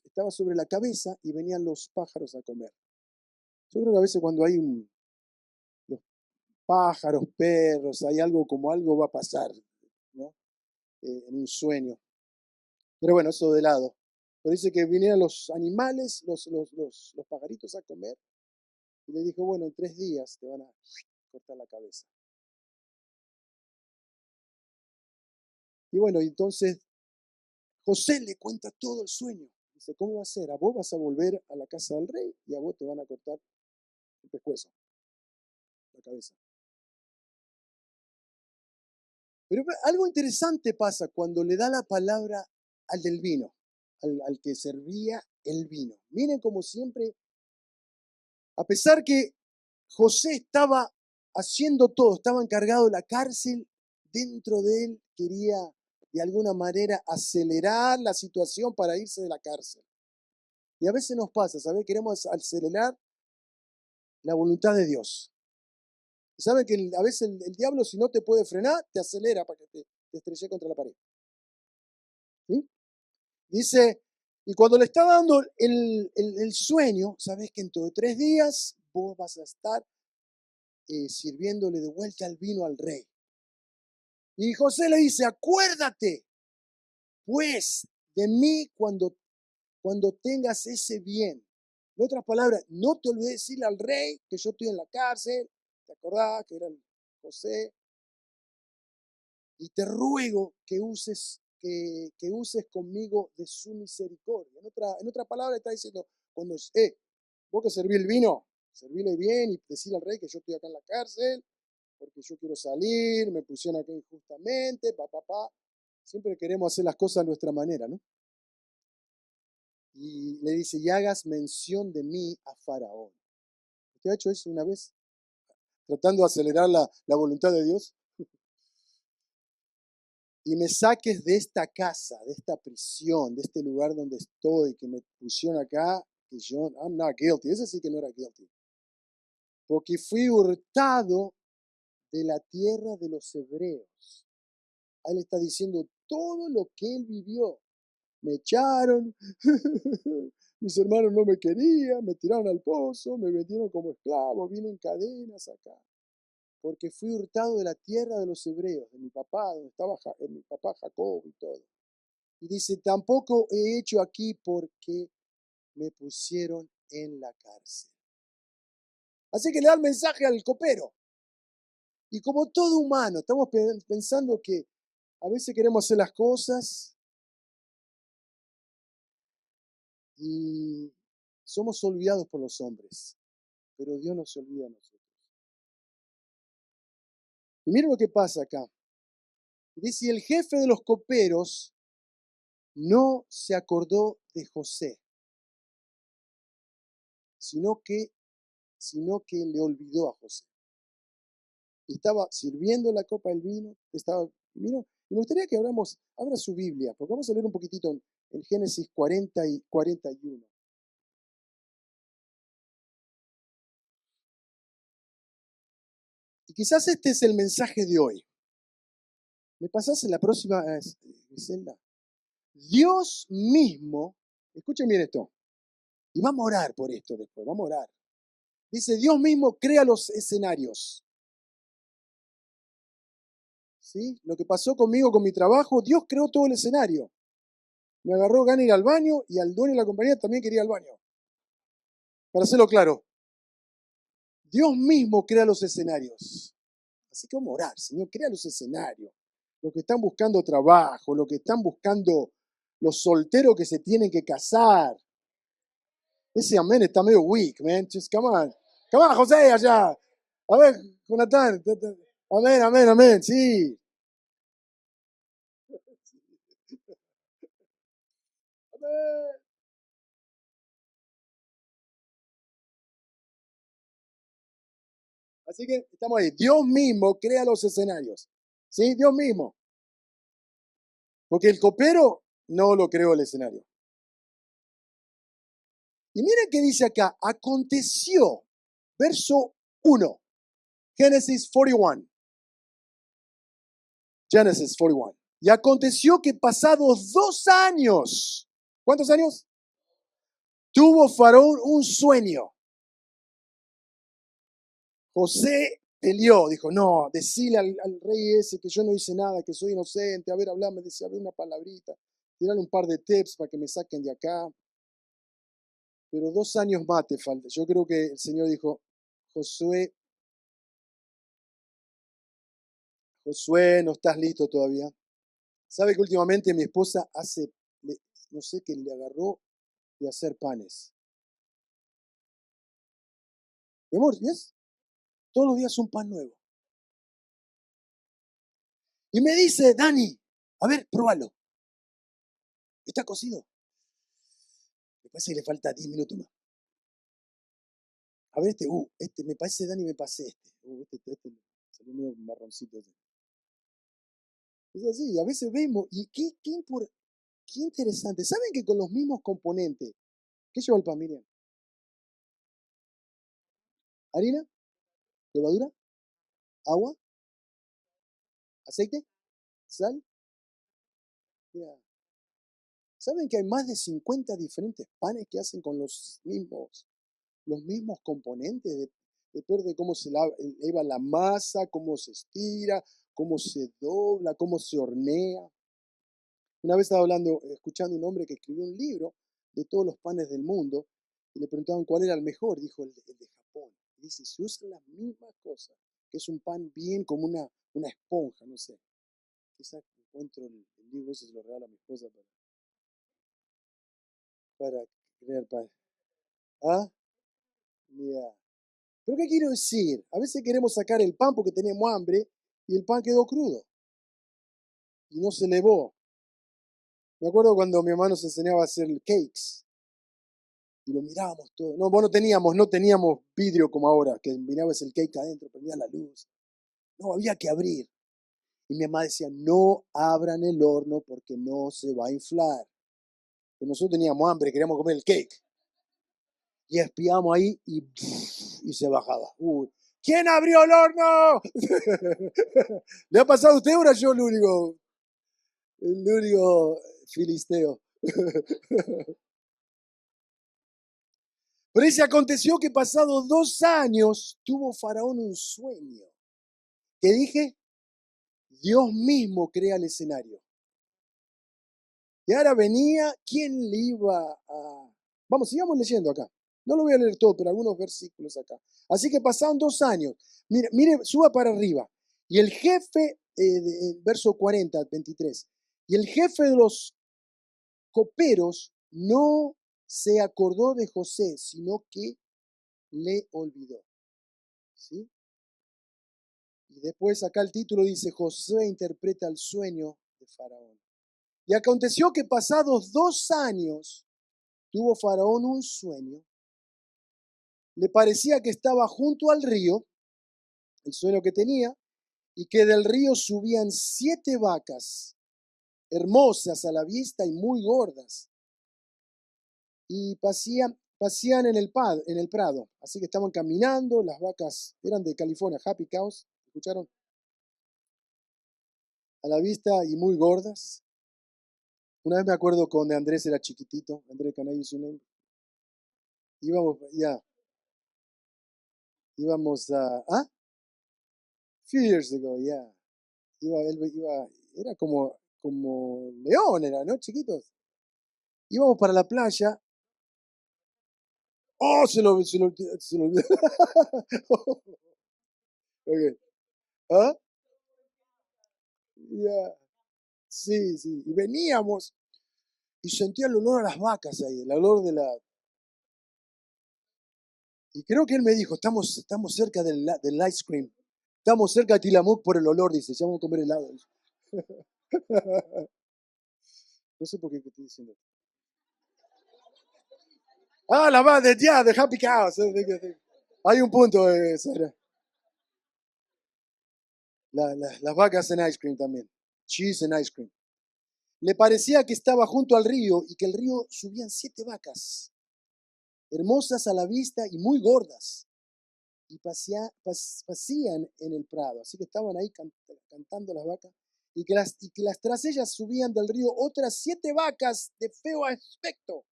estaba sobre la cabeza y venían los pájaros a comer. Yo creo que a veces cuando hay los pájaros, perros, hay algo como algo va a pasar, ¿no? En un sueño. Pero bueno, eso de lado. Pero dice que vinieron los animales, los pajaritos a comer. Y le dijo, bueno, en 3 días te van a cortar la cabeza. Y bueno, entonces José le cuenta todo el sueño. Dice, ¿cómo va a ser? A vos vas a volver a la casa del rey y a vos te van a cortar el pescuezo, la cabeza. Pero algo interesante pasa cuando le da la palabra al del vino, al que servía el vino. Miren como siempre, a pesar que José estaba haciendo todo, estaba encargado de la cárcel, dentro de él quería de alguna manera acelerar la situación para irse de la cárcel. Y a veces nos pasa, ¿sabes? Queremos acelerar la voluntad de Dios. Y saben que a veces el diablo, si no te puede frenar, te acelera para que te estrelle contra la pared. ¿Sí? Dice, y cuando le está dando el sueño, sabes que dentro de 3 días vos vas a estar sirviéndole de vuelta el vino al rey. Y José le dice, acuérdate, pues, de mí cuando tengas ese bien. En otras palabras, no te olvides decirle al rey que yo estoy en la cárcel, ¿te acordás que era José? Y te ruego que uses conmigo de su misericordia. En otra palabra está diciendo, vos que serví el vino, servile bien y decirle al rey que yo estoy acá en la cárcel, porque yo quiero salir, me pusieron acá injustamente, papá. Siempre queremos hacer las cosas a nuestra manera, ¿no? Y le dice, y hagas mención de mí a Faraón. ¿Usted ha hecho eso una vez? Tratando de acelerar la voluntad de Dios. Y me saques de esta casa, de esta prisión, de este lugar donde estoy, que me pusieron acá, que yo, I'm not guilty. Ese sí que no era guilty. Porque fui hurtado de la tierra de los hebreos. Ahí le está diciendo todo lo que él vivió. Me echaron, mis hermanos no me querían, me tiraron al pozo, me vendieron como esclavo, vine en cadenas acá. Porque fui hurtado de la tierra de los hebreos, de mi papá, donde estaba mi papá Jacob y todo. Y dice, tampoco he hecho aquí porque me pusieron en la cárcel. Así que le da el mensaje al copero. Y como todo humano, estamos pensando que a veces queremos hacer las cosas y somos olvidados por los hombres, pero Dios no se olvida de nosotros. Y miren lo que pasa acá. Dice, el jefe de los coperos no se acordó de José, sino que le olvidó a José. Estaba sirviendo la copa del vino, y me gustaría que abra su Biblia, porque vamos a leer un poquitito en Génesis 40 y 41. Y quizás este es el mensaje de hoy. ¿Me pasás en la próxima, Griselda? Dios mismo, escuchen bien esto, y vamos a orar por esto después, vamos a orar. Dice, Dios mismo crea los escenarios. ¿Sí? Lo que pasó conmigo con mi trabajo, Dios creó todo el escenario. Me agarró ganas de ir al baño y al dueño de la compañía también quería ir al baño. Para hacerlo claro, Dios mismo crea los escenarios. Así que vamos a orar, Señor, crea los escenarios. Los que están buscando trabajo, los que están buscando los solteros que se tienen que casar. Ese amén está medio weak, man. Just come on. Come on, José, allá. A ver, Jonathan. Amén, amén, amén. Sí. Amén. Así que estamos ahí. Dios mismo crea los escenarios. ¿Sí? Dios mismo. Porque el copero no lo creó el escenario. Y miren qué dice acá. Aconteció. Verso 1. Génesis 41. Génesis 41. Y aconteció que pasados 2 años. ¿Cuántos años? Tuvo Faraón un sueño. José peleó, dijo, no, decile al rey ese que yo no hice nada, que soy inocente, a ver, hablame, decía, a ver una palabrita, tirarle un par de tips para que me saquen de acá. Pero 2 años más te falta. Yo creo que el Señor dijo, Josué, no estás listo todavía. ¿Sabe que últimamente mi esposa no sé qué le agarró de hacer panes? Mi amor, ¿ves? Todos los días un pan nuevo. Y me dice, Dani, a ver, pruébalo. ¿Está cocido? Me parece que le falta 10 minutos más. A ver, me parece, Dani, me pasé este salió medio marroncito. Es así, a veces vemos, y qué interesante. ¿Saben que con los mismos componentes, qué lleva el pan, Miriam? Harina, levadura, agua, aceite, sal. Mira, ¿saben que hay más de 50 diferentes panes que hacen con los mismos componentes? Depende de cómo se eleva la masa, cómo se estira, cómo se dobla, cómo se hornea. Una vez estaba escuchando un hombre que escribió un libro de todos los panes del mundo y le preguntaban cuál era el mejor. Dijo el de Japón. Y dice, se usan las mismas cosas, que es un pan bien como una esponja, no sé. Quizás encuentro el libro ese, se lo regalo a mi esposa para crear pan. ¿Ah? Yeah. ¿Pero qué quiero decir? A veces queremos sacar el pan porque tenemos hambre y el pan quedó crudo y no se elevó. Me acuerdo cuando mi hermano nos enseñaba a hacer cakes y lo mirábamos todo. No, no teníamos vidrio como ahora, que mirabas el cake adentro, prendía la luz. No, había que abrir. Y mi mamá decía, no abran el horno porque no se va a inflar. Pero nosotros teníamos hambre, queríamos comer el cake. Y espiamos ahí y se bajaba. Uy, ¿quién abrió el horno? ¿Le ha pasado a usted o era yo el único filisteo? Pero ese aconteció que pasados 2 años tuvo Faraón un sueño. ¿Qué dije? Dios mismo crea el escenario. Y ahora venía, ¿quién le iba a...? Vamos, sigamos leyendo acá. No lo voy a leer todo, pero algunos versículos acá. Así que pasaron 2 años. Mire, suba para arriba. Y el jefe, verso 40, 23, y el jefe de los coperos no se acordó de José, sino que le olvidó. ¿Sí? Y después acá el título dice, José interpreta el sueño de Faraón. Y aconteció que pasados 2 años tuvo Faraón un sueño. Le parecía que estaba junto al río, el sueño que tenía, y que del río subían 7 vacas, hermosas a la vista y muy gordas, y pasían en el prado. Así que estaban caminando, las vacas eran de California, Happy Cows, ¿escucharon? A la vista y muy gordas. Una vez me acuerdo cuando Andrés era chiquitito, Andrés Canayo, su nombre. Íbamos few years ago, era como león, era, ¿no? Chiquitos. Íbamos para la playa. Oh, se lo olvidó. Ok. ¿Ah? Ya. Sí, sí. Y veníamos y sentía el olor a las vacas ahí, el olor de la. Y creo que él me dijo, estamos cerca del ice cream. Estamos cerca de Tillamook por el olor, dice, ya vamos a comer helado. No sé por qué estoy diciendo. La madre, ya, de Happy Cows. Hay un punto, Sara. Las vacas en ice cream también. Cheese en ice cream. Le parecía que estaba junto al río y que el río subían 7 vacas, hermosas a la vista y muy gordas, y pasían en el prado. Así que estaban ahí cantando las vacas, y que tras ellas subían del río otras 7 vacas de feo aspecto,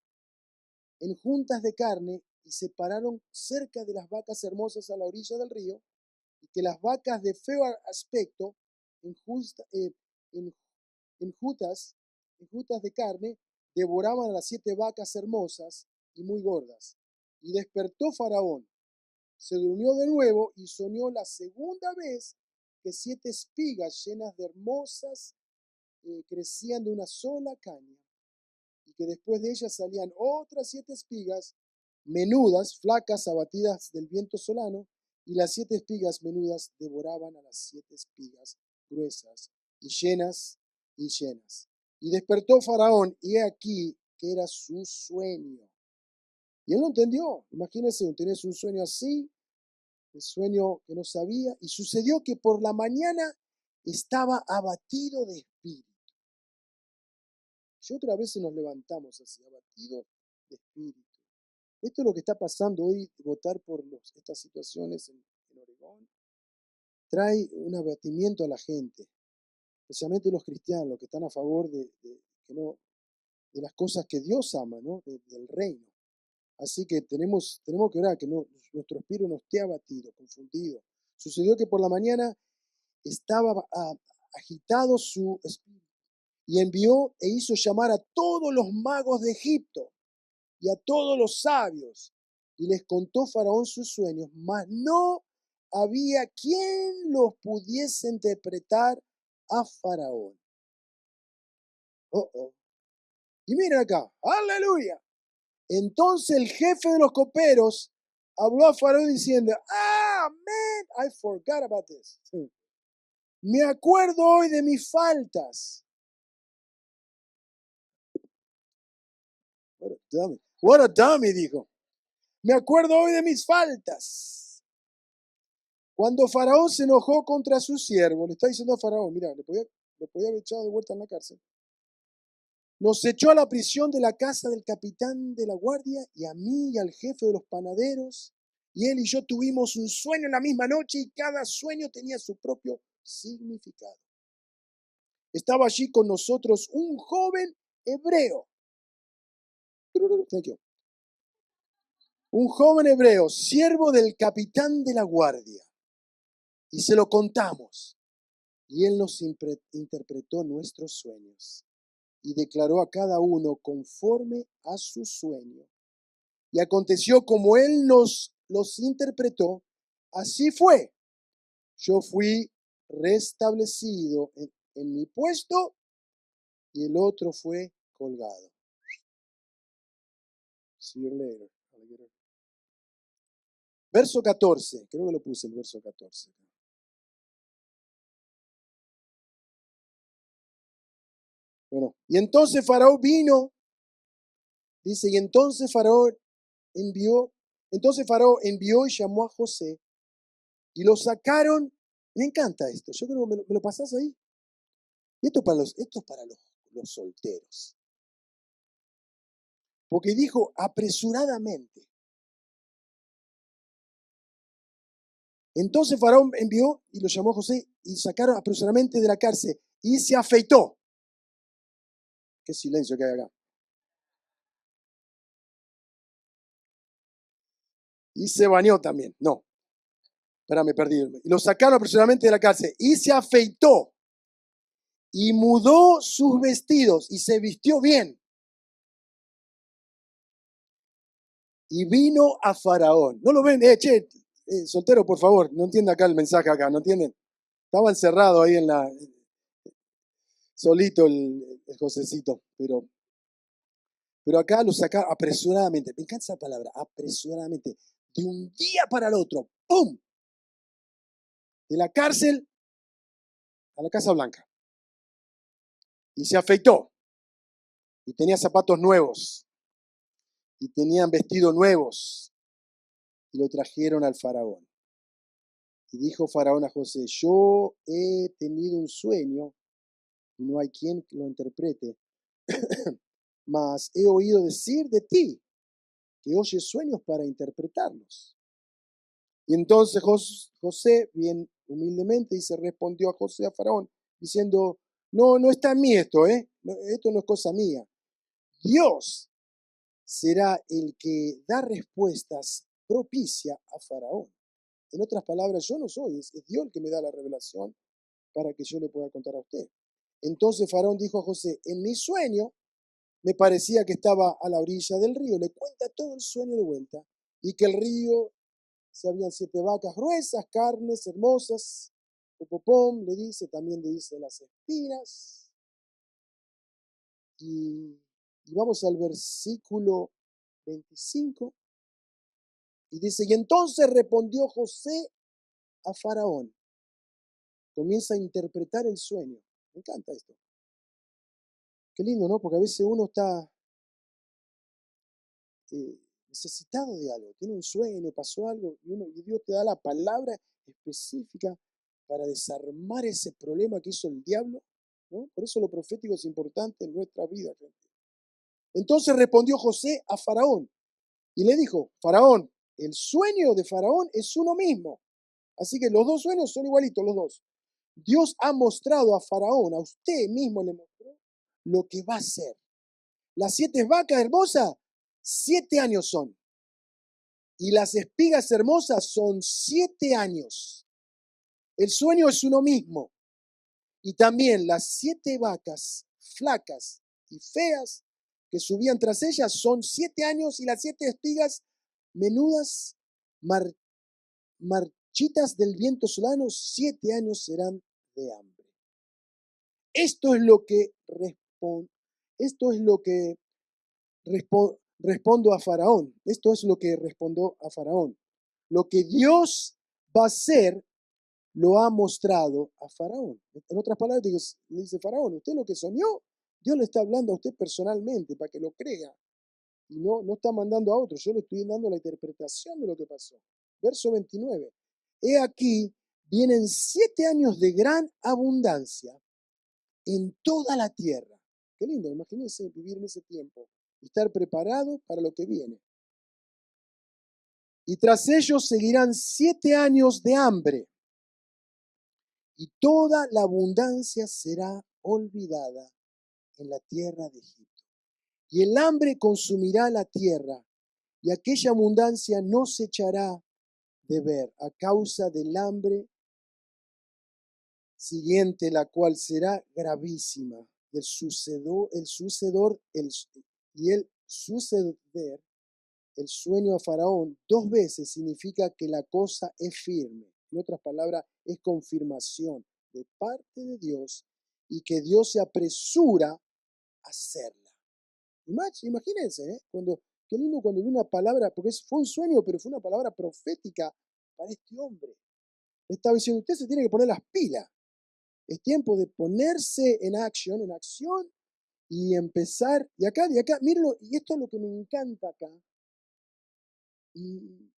en juntas de carne, y se pararon cerca de las vacas hermosas a la orilla del río, y que las vacas de feo aspecto, en, en enjutas, enjutas de carne, devoraban a las 7 vacas hermosas y muy gordas. Y despertó Faraón, se durmió de nuevo y soñó la segunda vez que 7 espigas llenas de hermosas crecían de una sola caña, y que después de ellas salían otras 7 espigas menudas, flacas, abatidas del viento solano, y las 7 espigas menudas devoraban a las 7 espigas gruesas y llenas y llenas. Y despertó Faraón, y he aquí que era su sueño. Y él no entendió. Imagínense, tenés un sueño así, el sueño que no sabía, y sucedió que por la mañana estaba abatido de espíritu. Y otra vez nos levantamos así, abatido de espíritu. Esto es lo que está pasando hoy, votar por estas situaciones en Oregón. Trae un abatimiento a la gente, especialmente los cristianos, los que están a favor de las cosas que Dios ama, ¿no? Del reino. Así que tenemos que orar que nuestro espíritu no esté abatido, confundido. Sucedió que por la mañana estaba agitado su espíritu, y envió e hizo llamar a todos los magos de Egipto y a todos los sabios, y les contó Faraón sus sueños, mas no había quien los pudiese interpretar a Faraón. Y miren acá, aleluya. Entonces el jefe de los coperos habló a Faraón diciendo, man, I forgot about this. Me acuerdo hoy de mis faltas. What a dummy. What a dummy, dijo. Me acuerdo hoy de mis faltas. Cuando Faraón se enojó contra su siervo, le está diciendo a Faraón, mira, lo podía haber echado de vuelta en la cárcel. Nos echó a la prisión de la casa del capitán de la guardia, y a mí y al jefe de los panaderos, y él y yo tuvimos un sueño en la misma noche, y cada sueño tenía su propio significado. Estaba allí con nosotros un joven hebreo. Thank you. Un joven hebreo, siervo del capitán de la guardia. Y se lo contamos. Y él nos interpretó nuestros sueños y declaró a cada uno conforme a su sueño. Y aconteció como él nos los interpretó, así fue. Yo fui restablecido en mi puesto y el otro fue colgado. See you later, alligator. Verso 14, creo que lo puse el verso 14. Bueno, y entonces Faraón vino, dice, y entonces Faraón envió y llamó a José y lo sacaron. Me encanta esto, yo creo que me lo pasás ahí. Y esto es para los solteros. Porque dijo apresuradamente. Entonces Faraón envió y lo llamó a José y sacaron apresuradamente de la cárcel y se afeitó. Qué silencio que hay acá. Y se bañó también. No, espera, me perdí. Y lo sacaron apresuradamente de la cárcel y se afeitó y mudó sus vestidos y se vistió bien. Y vino a Faraón. ¿No lo ven? Soltero, por favor, no entiende acá el mensaje acá, ¿no entienden? Estaba encerrado ahí solito el Josecito, pero acá lo saca apresuradamente. Me encanta esa palabra, apresuradamente. De un día para el otro, ¡pum! De la cárcel a la Casa Blanca. Y se afeitó. Y tenía zapatos nuevos. Y tenían vestidos nuevos. Y lo trajeron al faraón. Y dijo Faraón a José, yo he tenido un sueño y no hay quien lo interprete. Mas he oído decir de ti que oyes sueños para interpretarlos. Y entonces José, bien humildemente, dice, respondió a José a Faraón, diciendo, no está en mí esto, esto no es cosa mía. Dios será el que da respuestas propicia a Faraón. En otras palabras, yo no soy, es Dios el que me da la revelación para que yo le pueda contar a usted. Entonces Faraón dijo a José, en mi sueño me parecía que estaba a la orilla del río. Le cuenta todo el sueño de vuelta y que el río se habían 7 vacas gruesas, carnes hermosas, popopom, le dice, también le dice las espinas. Y vamos al versículo 25. Y dice, y entonces respondió José a Faraón. Comienza a interpretar el sueño. Me encanta esto. Qué lindo, ¿no? Porque a veces uno está necesitado de algo, tiene un sueño, pasó algo, y Dios te da la palabra específica para desarmar ese problema que hizo el diablo, ¿no? Por eso lo profético es importante en nuestra vida, gente. Entonces respondió José a Faraón y le dijo, Faraón, el sueño de Faraón es uno mismo. Así que los dos sueños son igualitos, los dos. Dios ha mostrado a Faraón, a usted mismo le mostró lo que va a hacer. Las 7 vacas hermosas, 7 años son. Y las espigas hermosas son 7 años. El sueño es uno mismo. Y también las 7 vacas flacas y feas que subían tras ellas son 7 años y las 7 espigas menudas, marchitas del viento solano, 7 años serán de hambre. Esto es lo que respondo a Faraón. Esto es lo que respondió a Faraón. Lo que Dios va a hacer lo ha mostrado a Faraón. En otras palabras, le dice Faraón, usted lo que soñó, Dios le está hablando a usted personalmente para que lo crea. Y no está mandando a otro. Yo le estoy dando la interpretación de lo que pasó. Verso 29. He aquí, vienen 7 años de gran abundancia en toda la tierra. Qué lindo, imagínense vivir en ese tiempo y estar preparado para lo que viene. Y tras ellos seguirán 7 años de hambre, y toda la abundancia será olvidada en la tierra de Egipto. Y el hambre consumirá la tierra, y aquella abundancia no se echará de ver a causa del hambre siguiente, la cual será gravísima. El suceder el sueño a Faraón 2 veces significa que la cosa es firme. En otras palabras, es confirmación. de parte de Dios y que Dios se apresura a hacerla. Imagínense, ¿eh? Qué lindo cuando vi una palabra, porque fue un sueño, pero fue una palabra profética para este hombre. Le estaba diciendo, usted se tiene que poner las pilas. Es tiempo de ponerse en acción y empezar. De acá, mírenlo, y esto es lo que me encanta acá. Y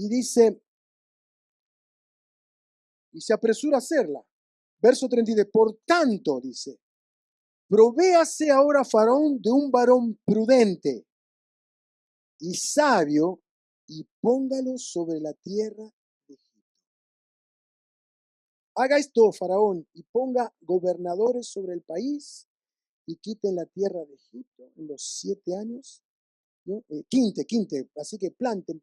dice, y se apresura a hacerla. Verso 33, por tanto, dice, provéase ahora Faraón de un varón prudente y sabio y póngalo sobre la tierra de Egipto. Haga esto, Faraón, y ponga gobernadores sobre el país y quiten la tierra de Egipto en los 7 años. ¿No? Quinte, así que planten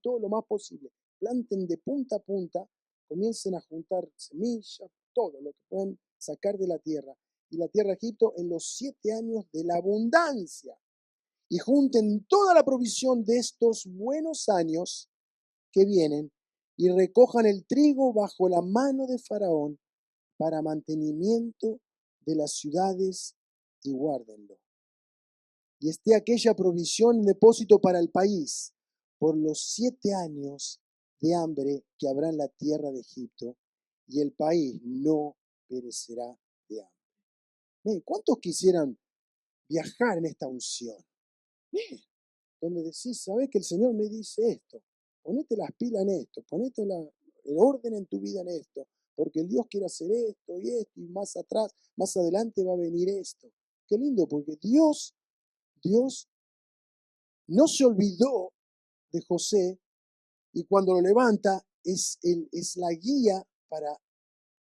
todo lo más posible, planten de punta a punta, comiencen a juntar semillas, todo lo que pueden sacar de la tierra, y la tierra de Egipto en los 7 años de la abundancia, y junten toda la provisión de estos buenos años que vienen, y recojan el trigo bajo la mano de Faraón para mantenimiento de las ciudades, y guárdenlo. Y esté aquella provisión en depósito para el país por los 7 años de hambre que habrá en la tierra de Egipto, y el país no perecerá de hambre. ¿Cuántos quisieran viajar en esta unción? Donde decís, ¿sabés que el Señor me dice esto? Ponete las pilas en esto, ponete el orden en tu vida en esto, porque el Dios quiere hacer esto y más atrás, más adelante va a venir esto. Qué lindo, porque Dios no se olvidó de José, y cuando lo levanta es la guía para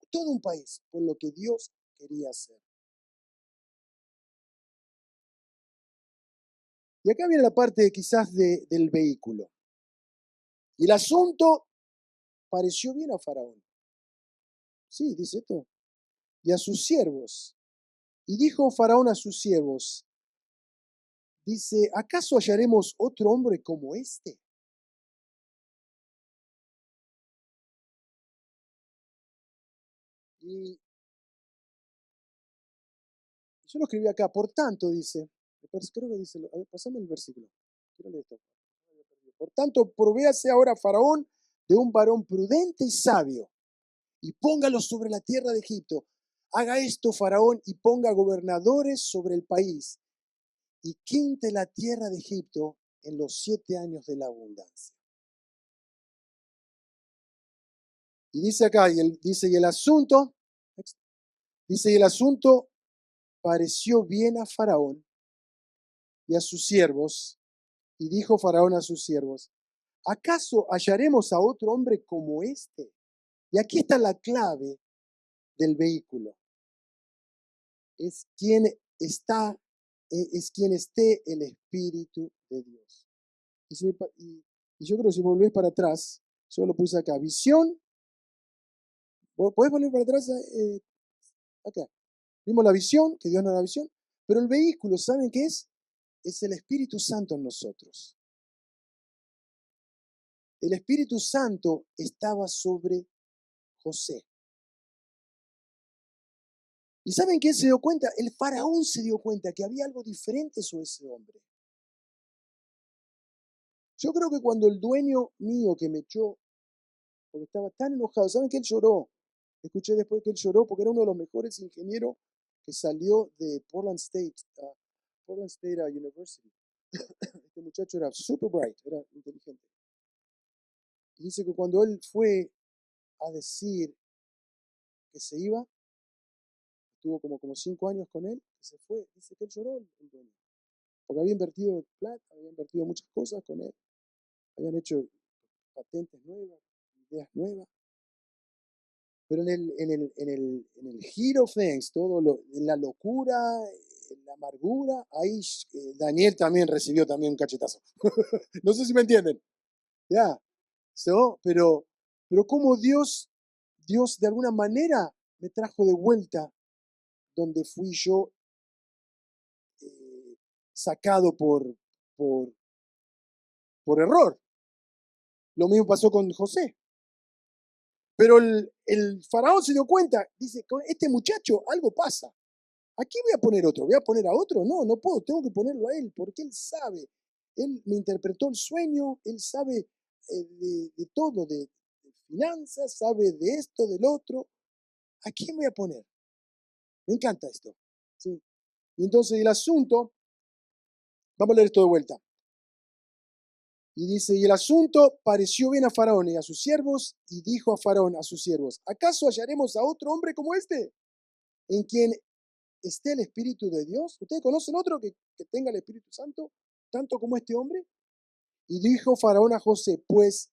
todo un país, por lo que Dios quería hacer. Y acá viene la parte quizás del vehículo. Y el asunto pareció bien a Faraón. Sí, dice esto. Y a sus siervos. Y dijo Faraón a sus siervos, dice, ¿acaso hallaremos otro hombre como este? Y yo lo escribí acá, por tanto, dice, creo que dice, a ver, pasame el versículo. Quiero leer esto. Por tanto, provéase ahora Faraón de un varón prudente y sabio, y póngalo sobre la tierra de Egipto. Haga esto, Faraón, y ponga gobernadores sobre el país, y quinte la tierra de Egipto en los 7 años de la abundancia. Y dice acá, y el asunto pareció bien a Faraón y a sus siervos, y dijo Faraón a sus siervos, ¿acaso hallaremos a otro hombre como este? Y aquí está la clave del vehículo. Es quien esté el Espíritu de Dios. Y yo creo que si volvés para atrás, yo lo puse acá, visión. ¿Podés volver para atrás? Acá. Vimos la visión, que Dios nos da la visión, pero el vehículo, ¿saben qué es? Es el Espíritu Santo en nosotros. El Espíritu Santo estaba sobre José. ¿Y saben quién se dio cuenta? El faraón se dio cuenta que había algo diferente sobre ese hombre. Yo creo que cuando el dueño mío que me echó, porque estaba tan enojado, ¿saben que él lloró? Escuché después que él lloró porque era uno de los mejores ingenieros que salió de Portland State University. Este muchacho era super bright, era inteligente. Y dice que cuando él fue a decir que se iba, estuvo como 5 años con él, que se fue, dice que él lloró el dueño. Porque había invertido plata, había invertido muchas cosas con él, habían hecho patentes nuevas, ideas nuevas. Pero en el heat of things, en la locura, en la amargura, ahí Daniel también recibió también un cachetazo. No sé si me entienden. Ya. Pero como Dios de alguna manera me trajo de vuelta donde fui yo sacado por, por error. Lo mismo pasó con José. Pero el faraón se dio cuenta, dice, con este muchacho algo pasa. ¿A quién voy a poner otro? ¿Voy a poner a otro? No, no puedo, tengo que ponerlo a él, porque él sabe. Él me interpretó el sueño, él sabe de todo, de finanzas, sabe de esto, del otro. ¿A quién voy a poner? Me encanta esto. ¿Sí? Y entonces el asunto, vamos a leer esto de vuelta. Y dice, y el asunto pareció bien a Faraón y a sus siervos, y dijo a Faraón a sus siervos, ¿acaso hallaremos a otro hombre como este, en quien esté el Espíritu de Dios? ¿Ustedes conocen otro que tenga el Espíritu Santo, tanto como este hombre? Y dijo Faraón a José, pues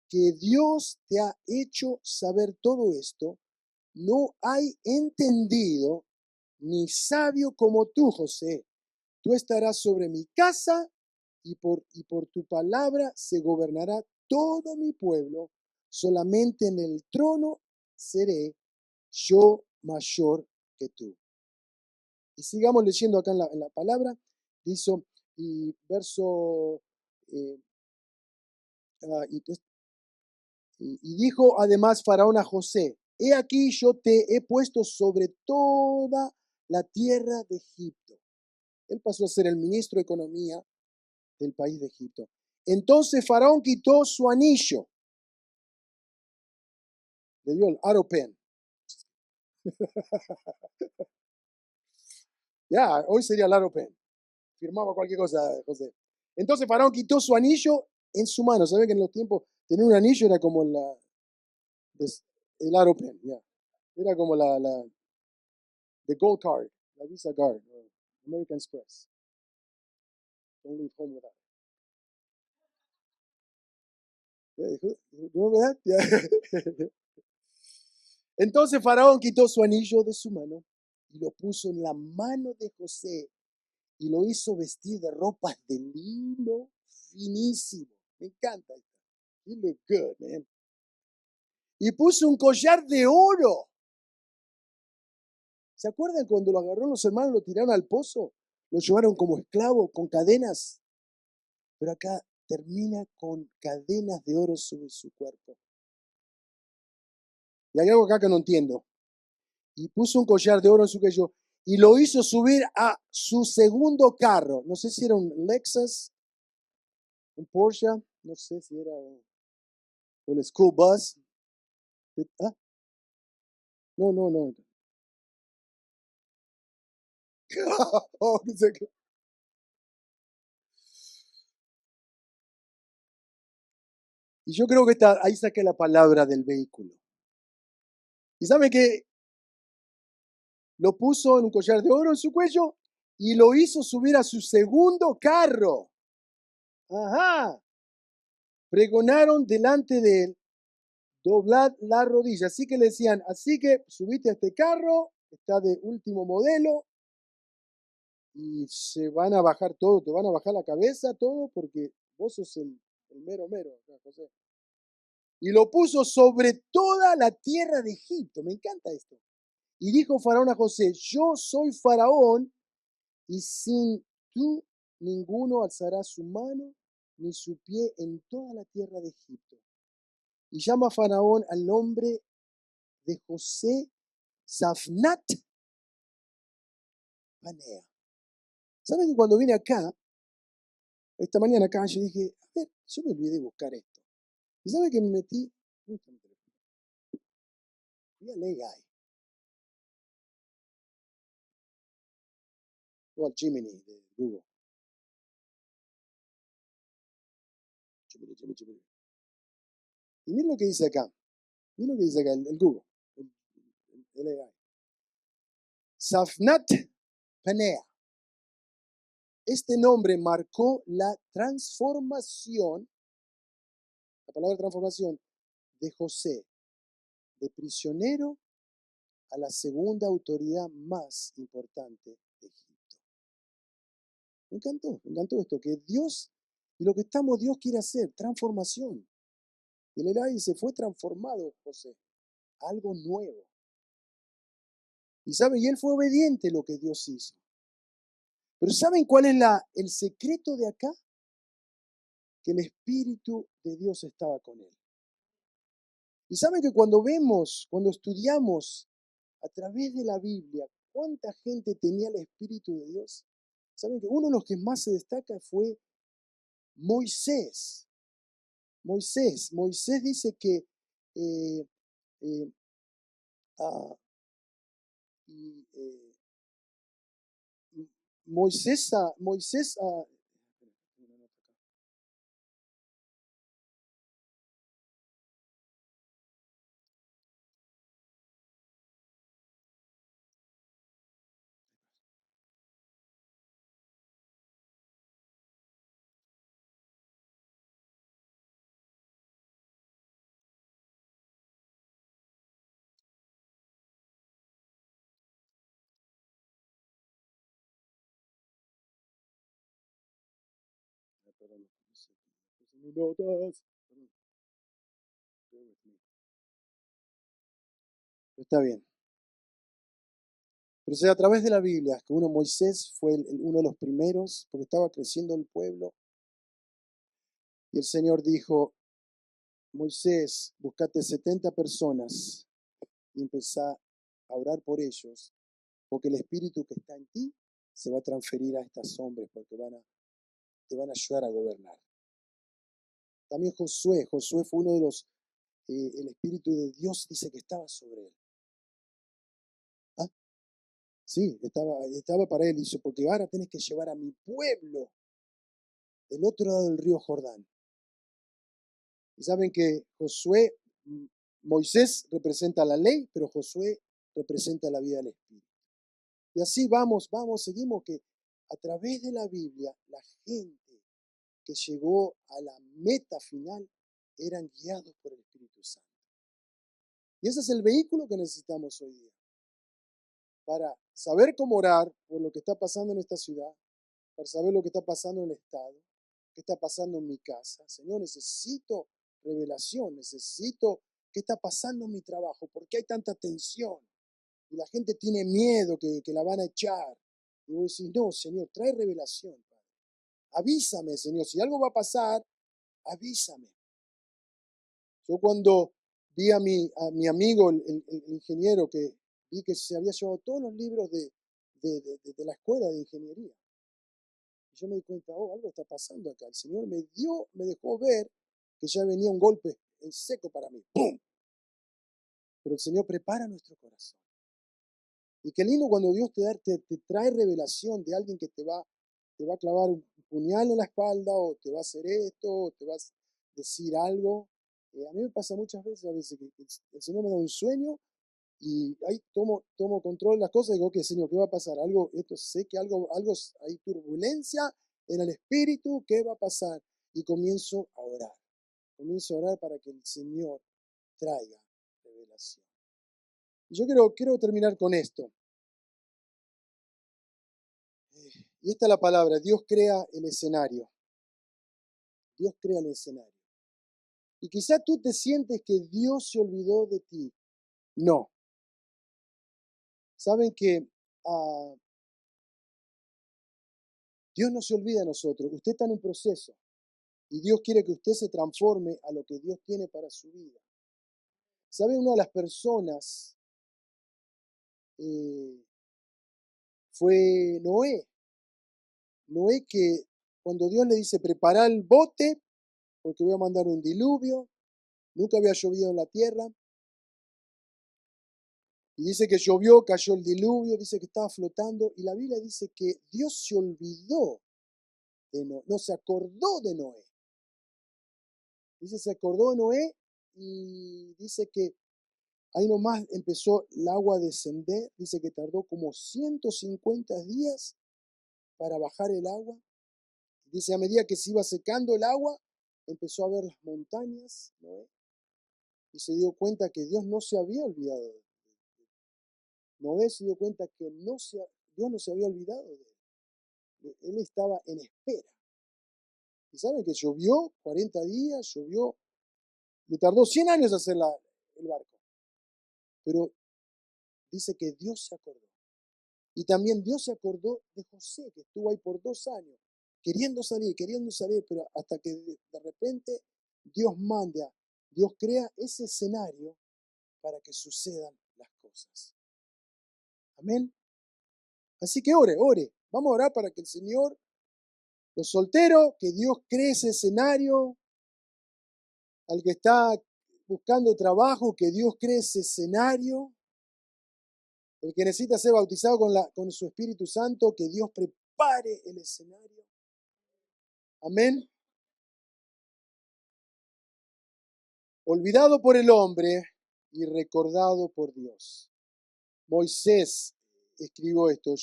que Dios te ha hecho saber todo esto, no hay entendido ni sabio como tú, José. Tú estarás sobre mi casa y por tu palabra se gobernará todo mi pueblo. Solamente en el trono seré yo mayor que tú. Y sigamos leyendo acá en la palabra. Dice, y verso, eh, y, y dijo además Faraón a José, he aquí yo te he puesto sobre toda la tierra de Egipto. Él pasó a ser el ministro de Economía del país de Egipto. Entonces Faraón quitó su anillo, le dio el aropen. Ya, hoy sería el aropen. Firmaba cualquier cosa, José. Entonces Faraón quitó su anillo en su mano. ¿Sabe que en los tiempos tener un anillo era como el aropen? Ya. Era como the gold card, la Visa card, American Express. Don't leave home without it. Remember that? Yeah. Entonces Faraón quitó su anillo de su mano y lo puso en la mano de José y lo hizo vestir de ropas de lino finísimo. Me encanta. You look good, man. Y puso un collar de oro. ¿Se acuerdan cuando lo agarró los hermanos, lo tiraron al pozo? Lo llevaron como esclavo con cadenas. Pero acá termina con cadenas de oro sobre su cuerpo. Y hay algo acá que no entiendo. Y puso un collar de oro en su cuello y lo hizo subir a su segundo carro. No sé si era un Lexus, un Porsche, no sé si era un school bus. ¿Ah? No, no, no. Oh, y yo creo que ahí saqué la palabra del vehículo. ¿Y sabe que lo puso en un collar de oro en su cuello y lo hizo subir a su segundo carro? Ajá. Pregonaron delante de él, doblad la rodilla. Así que le decían, así que subiste a este carro, está de último modelo, y se van a bajar todo, te van a bajar la cabeza, todo, porque vos sos el mero mero, José. Y lo puso sobre toda la tierra de Egipto. Me encanta esto. Y dijo Faraón a José, yo soy Faraón, y sin tú ninguno alzará su mano ni su pie en toda la tierra de Egipto. Y llama Faraón al nombre de José Safnat Panea. ¿Saben que cuando vine acá, esta mañana acá, yo dije, a ver, yo me olvidé de buscar esto. ¿Y saben que me metí? Fui al AI, o al Gemini de Google. Gemini. Y miren lo que dice acá. Miren lo que dice acá, el Google, el AI. Safnat Panea. Este nombre marcó la transformación, la palabra transformación, de José, de prisionero a la segunda autoridad más importante de Egipto. Me encantó esto, que Dios, y lo que estamos, Dios quiere hacer, transformación. El Elai se fue transformado, José, a algo nuevo. Y sabe, y él fue obediente a lo que Dios hizo. Pero ¿saben cuál es el secreto de acá? Que el Espíritu de Dios estaba con él. Y saben que cuando vemos, cuando estudiamos a través de la Biblia, cuánta gente tenía el Espíritu de Dios, saben que uno de los que más se destaca fue Moisés. Moisés dice que eh, eh, ah, y, Moisés, perdón, no sé, puse mis notas, perdón, está bien. Pero o sea, a través de la Biblia, que Moisés fue uno de los primeros, porque estaba creciendo el pueblo, y el Señor dijo, Moisés, buscate 70 personas y empezá a orar por ellos, porque el espíritu que está en ti se va a transferir a estos hombres, porque te van a ayudar a gobernar. También Josué fue uno de los, el espíritu de Dios dice que estaba sobre él. ¿Ah? Sí, estaba para él, dice, porque ahora tenés que llevar a mi pueblo del otro lado del río Jordán. Y saben que Moisés representa la ley, pero Josué representa la vida del Espíritu. Y así seguimos que a través de la Biblia, la gente que llegó a la meta final eran guiados por el Espíritu Santo. Y ese es el vehículo que necesitamos hoy día para saber cómo orar por lo que está pasando en esta ciudad, para saber lo que está pasando en el Estado, qué está pasando en mi casa. Señor, necesito revelación, necesito qué está pasando en mi trabajo, por qué hay tanta tensión. Y la gente tiene miedo que la van a echar. Y vos decís, no, Señor, trae revelación, Padre. Avísame, Señor, si algo va a pasar, avísame. Yo cuando vi a mi amigo, el ingeniero, que vi que se había llevado todos los libros de la escuela de ingeniería. Y yo me di cuenta, oh, algo está pasando acá. El Señor me dejó ver que ya venía un golpe en seco para mí. ¡Pum! Pero el Señor prepara nuestro corazón. Y qué lindo cuando Dios te trae revelación de alguien que te va a clavar un puñal en la espalda, o te va a hacer esto, o te va a decir algo. A mí me pasa muchas veces, que el Señor me da un sueño y ahí tomo control de las cosas y digo, ok, Señor, ¿qué va a pasar? Sé que hay turbulencia en el espíritu, ¿qué va a pasar? Y comienzo a orar. Comienzo a orar para que el Señor traiga revelación. Y yo quiero terminar con esto. Y esta es la palabra, Dios crea el escenario. Dios crea el escenario. Y quizá tú te sientes que Dios se olvidó de ti. No. Saben que Dios no se olvida de nosotros. Usted está en un proceso y Dios quiere que usted se transforme a lo que Dios tiene para su vida. ¿Sabe? Una de las personas eh, fue Noé. Noé, que cuando Dios le dice, prepara el bote porque voy a mandar un diluvio, nunca había llovido en la tierra. Y dice que llovió, cayó el diluvio, dice que estaba flotando. Y la Biblia dice que Dios se olvidó de Noé, no se acordó de Noé. Dice, se acordó de Noé y dice que ahí nomás empezó el agua a descender. Dice que tardó como 150 días para bajar el agua. Dice, a medida que se iba secando el agua, empezó a ver las montañas, Noé, y se dio cuenta que Dios no se había olvidado de él. Noé se dio cuenta que Dios no se había olvidado de él. Él estaba en espera. Y saben que llovió 40 días, le tardó 100 años hacer el barco. Pero dice que Dios se acordó. Y también Dios se acordó de José, que estuvo ahí por 2 años, queriendo salir, pero hasta que de repente Dios crea ese escenario para que sucedan las cosas. Amén. Así que ore, ore. Vamos a orar para que el Señor, los solteros, que Dios cree ese escenario, al que está buscando trabajo, que Dios cree ese escenario, el que necesita ser bautizado con su Espíritu Santo, que Dios prepare el escenario. Amén. Olvidado por el hombre y recordado por Dios. Moisés escribió esto,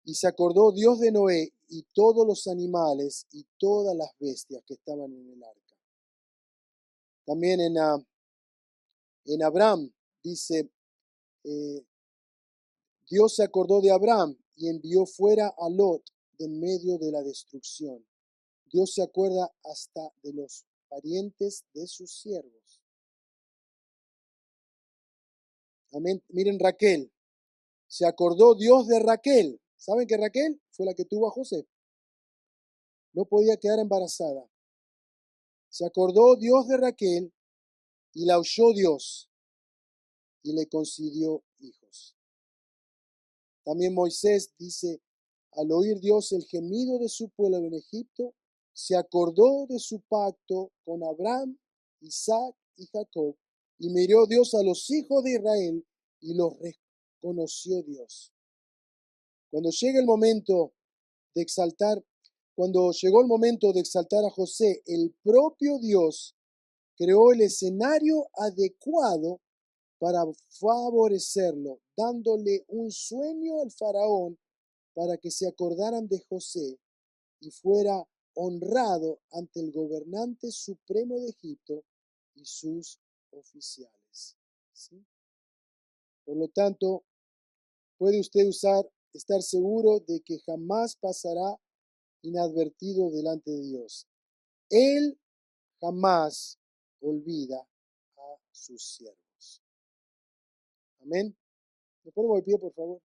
y se acordó Dios de Noé y todos los animales y todas las bestias que estaban en el arca. También en Abraham dice, Dios se acordó de Abraham y envió fuera a Lot de en medio de la destrucción. Dios se acuerda hasta de los parientes de sus siervos. Amén. Miren Raquel. Se acordó Dios de Raquel. ¿Saben que Raquel fue la que tuvo a José? No podía quedar embarazada. Se acordó Dios de Raquel y la oyó Dios y le concedió hijos. También Moisés dice, al oír Dios el gemido de su pueblo en Egipto, se acordó de su pacto con Abraham, Isaac y Jacob, y miró Dios a los hijos de Israel y los reconoció Dios. Cuando llega el momento de exaltar, cuando llegó el momento de exaltar a José, el propio Dios creó el escenario adecuado para favorecerlo, dándole un sueño al faraón para que se acordaran de José y fuera honrado ante el gobernante supremo de Egipto y sus oficiales. ¿Sí? Por lo tanto, puede usted estar seguro de que jamás pasará inadvertido delante de Dios. Él jamás olvida a sus siervos. Amén. ¿Me ponemos de pie, por favor?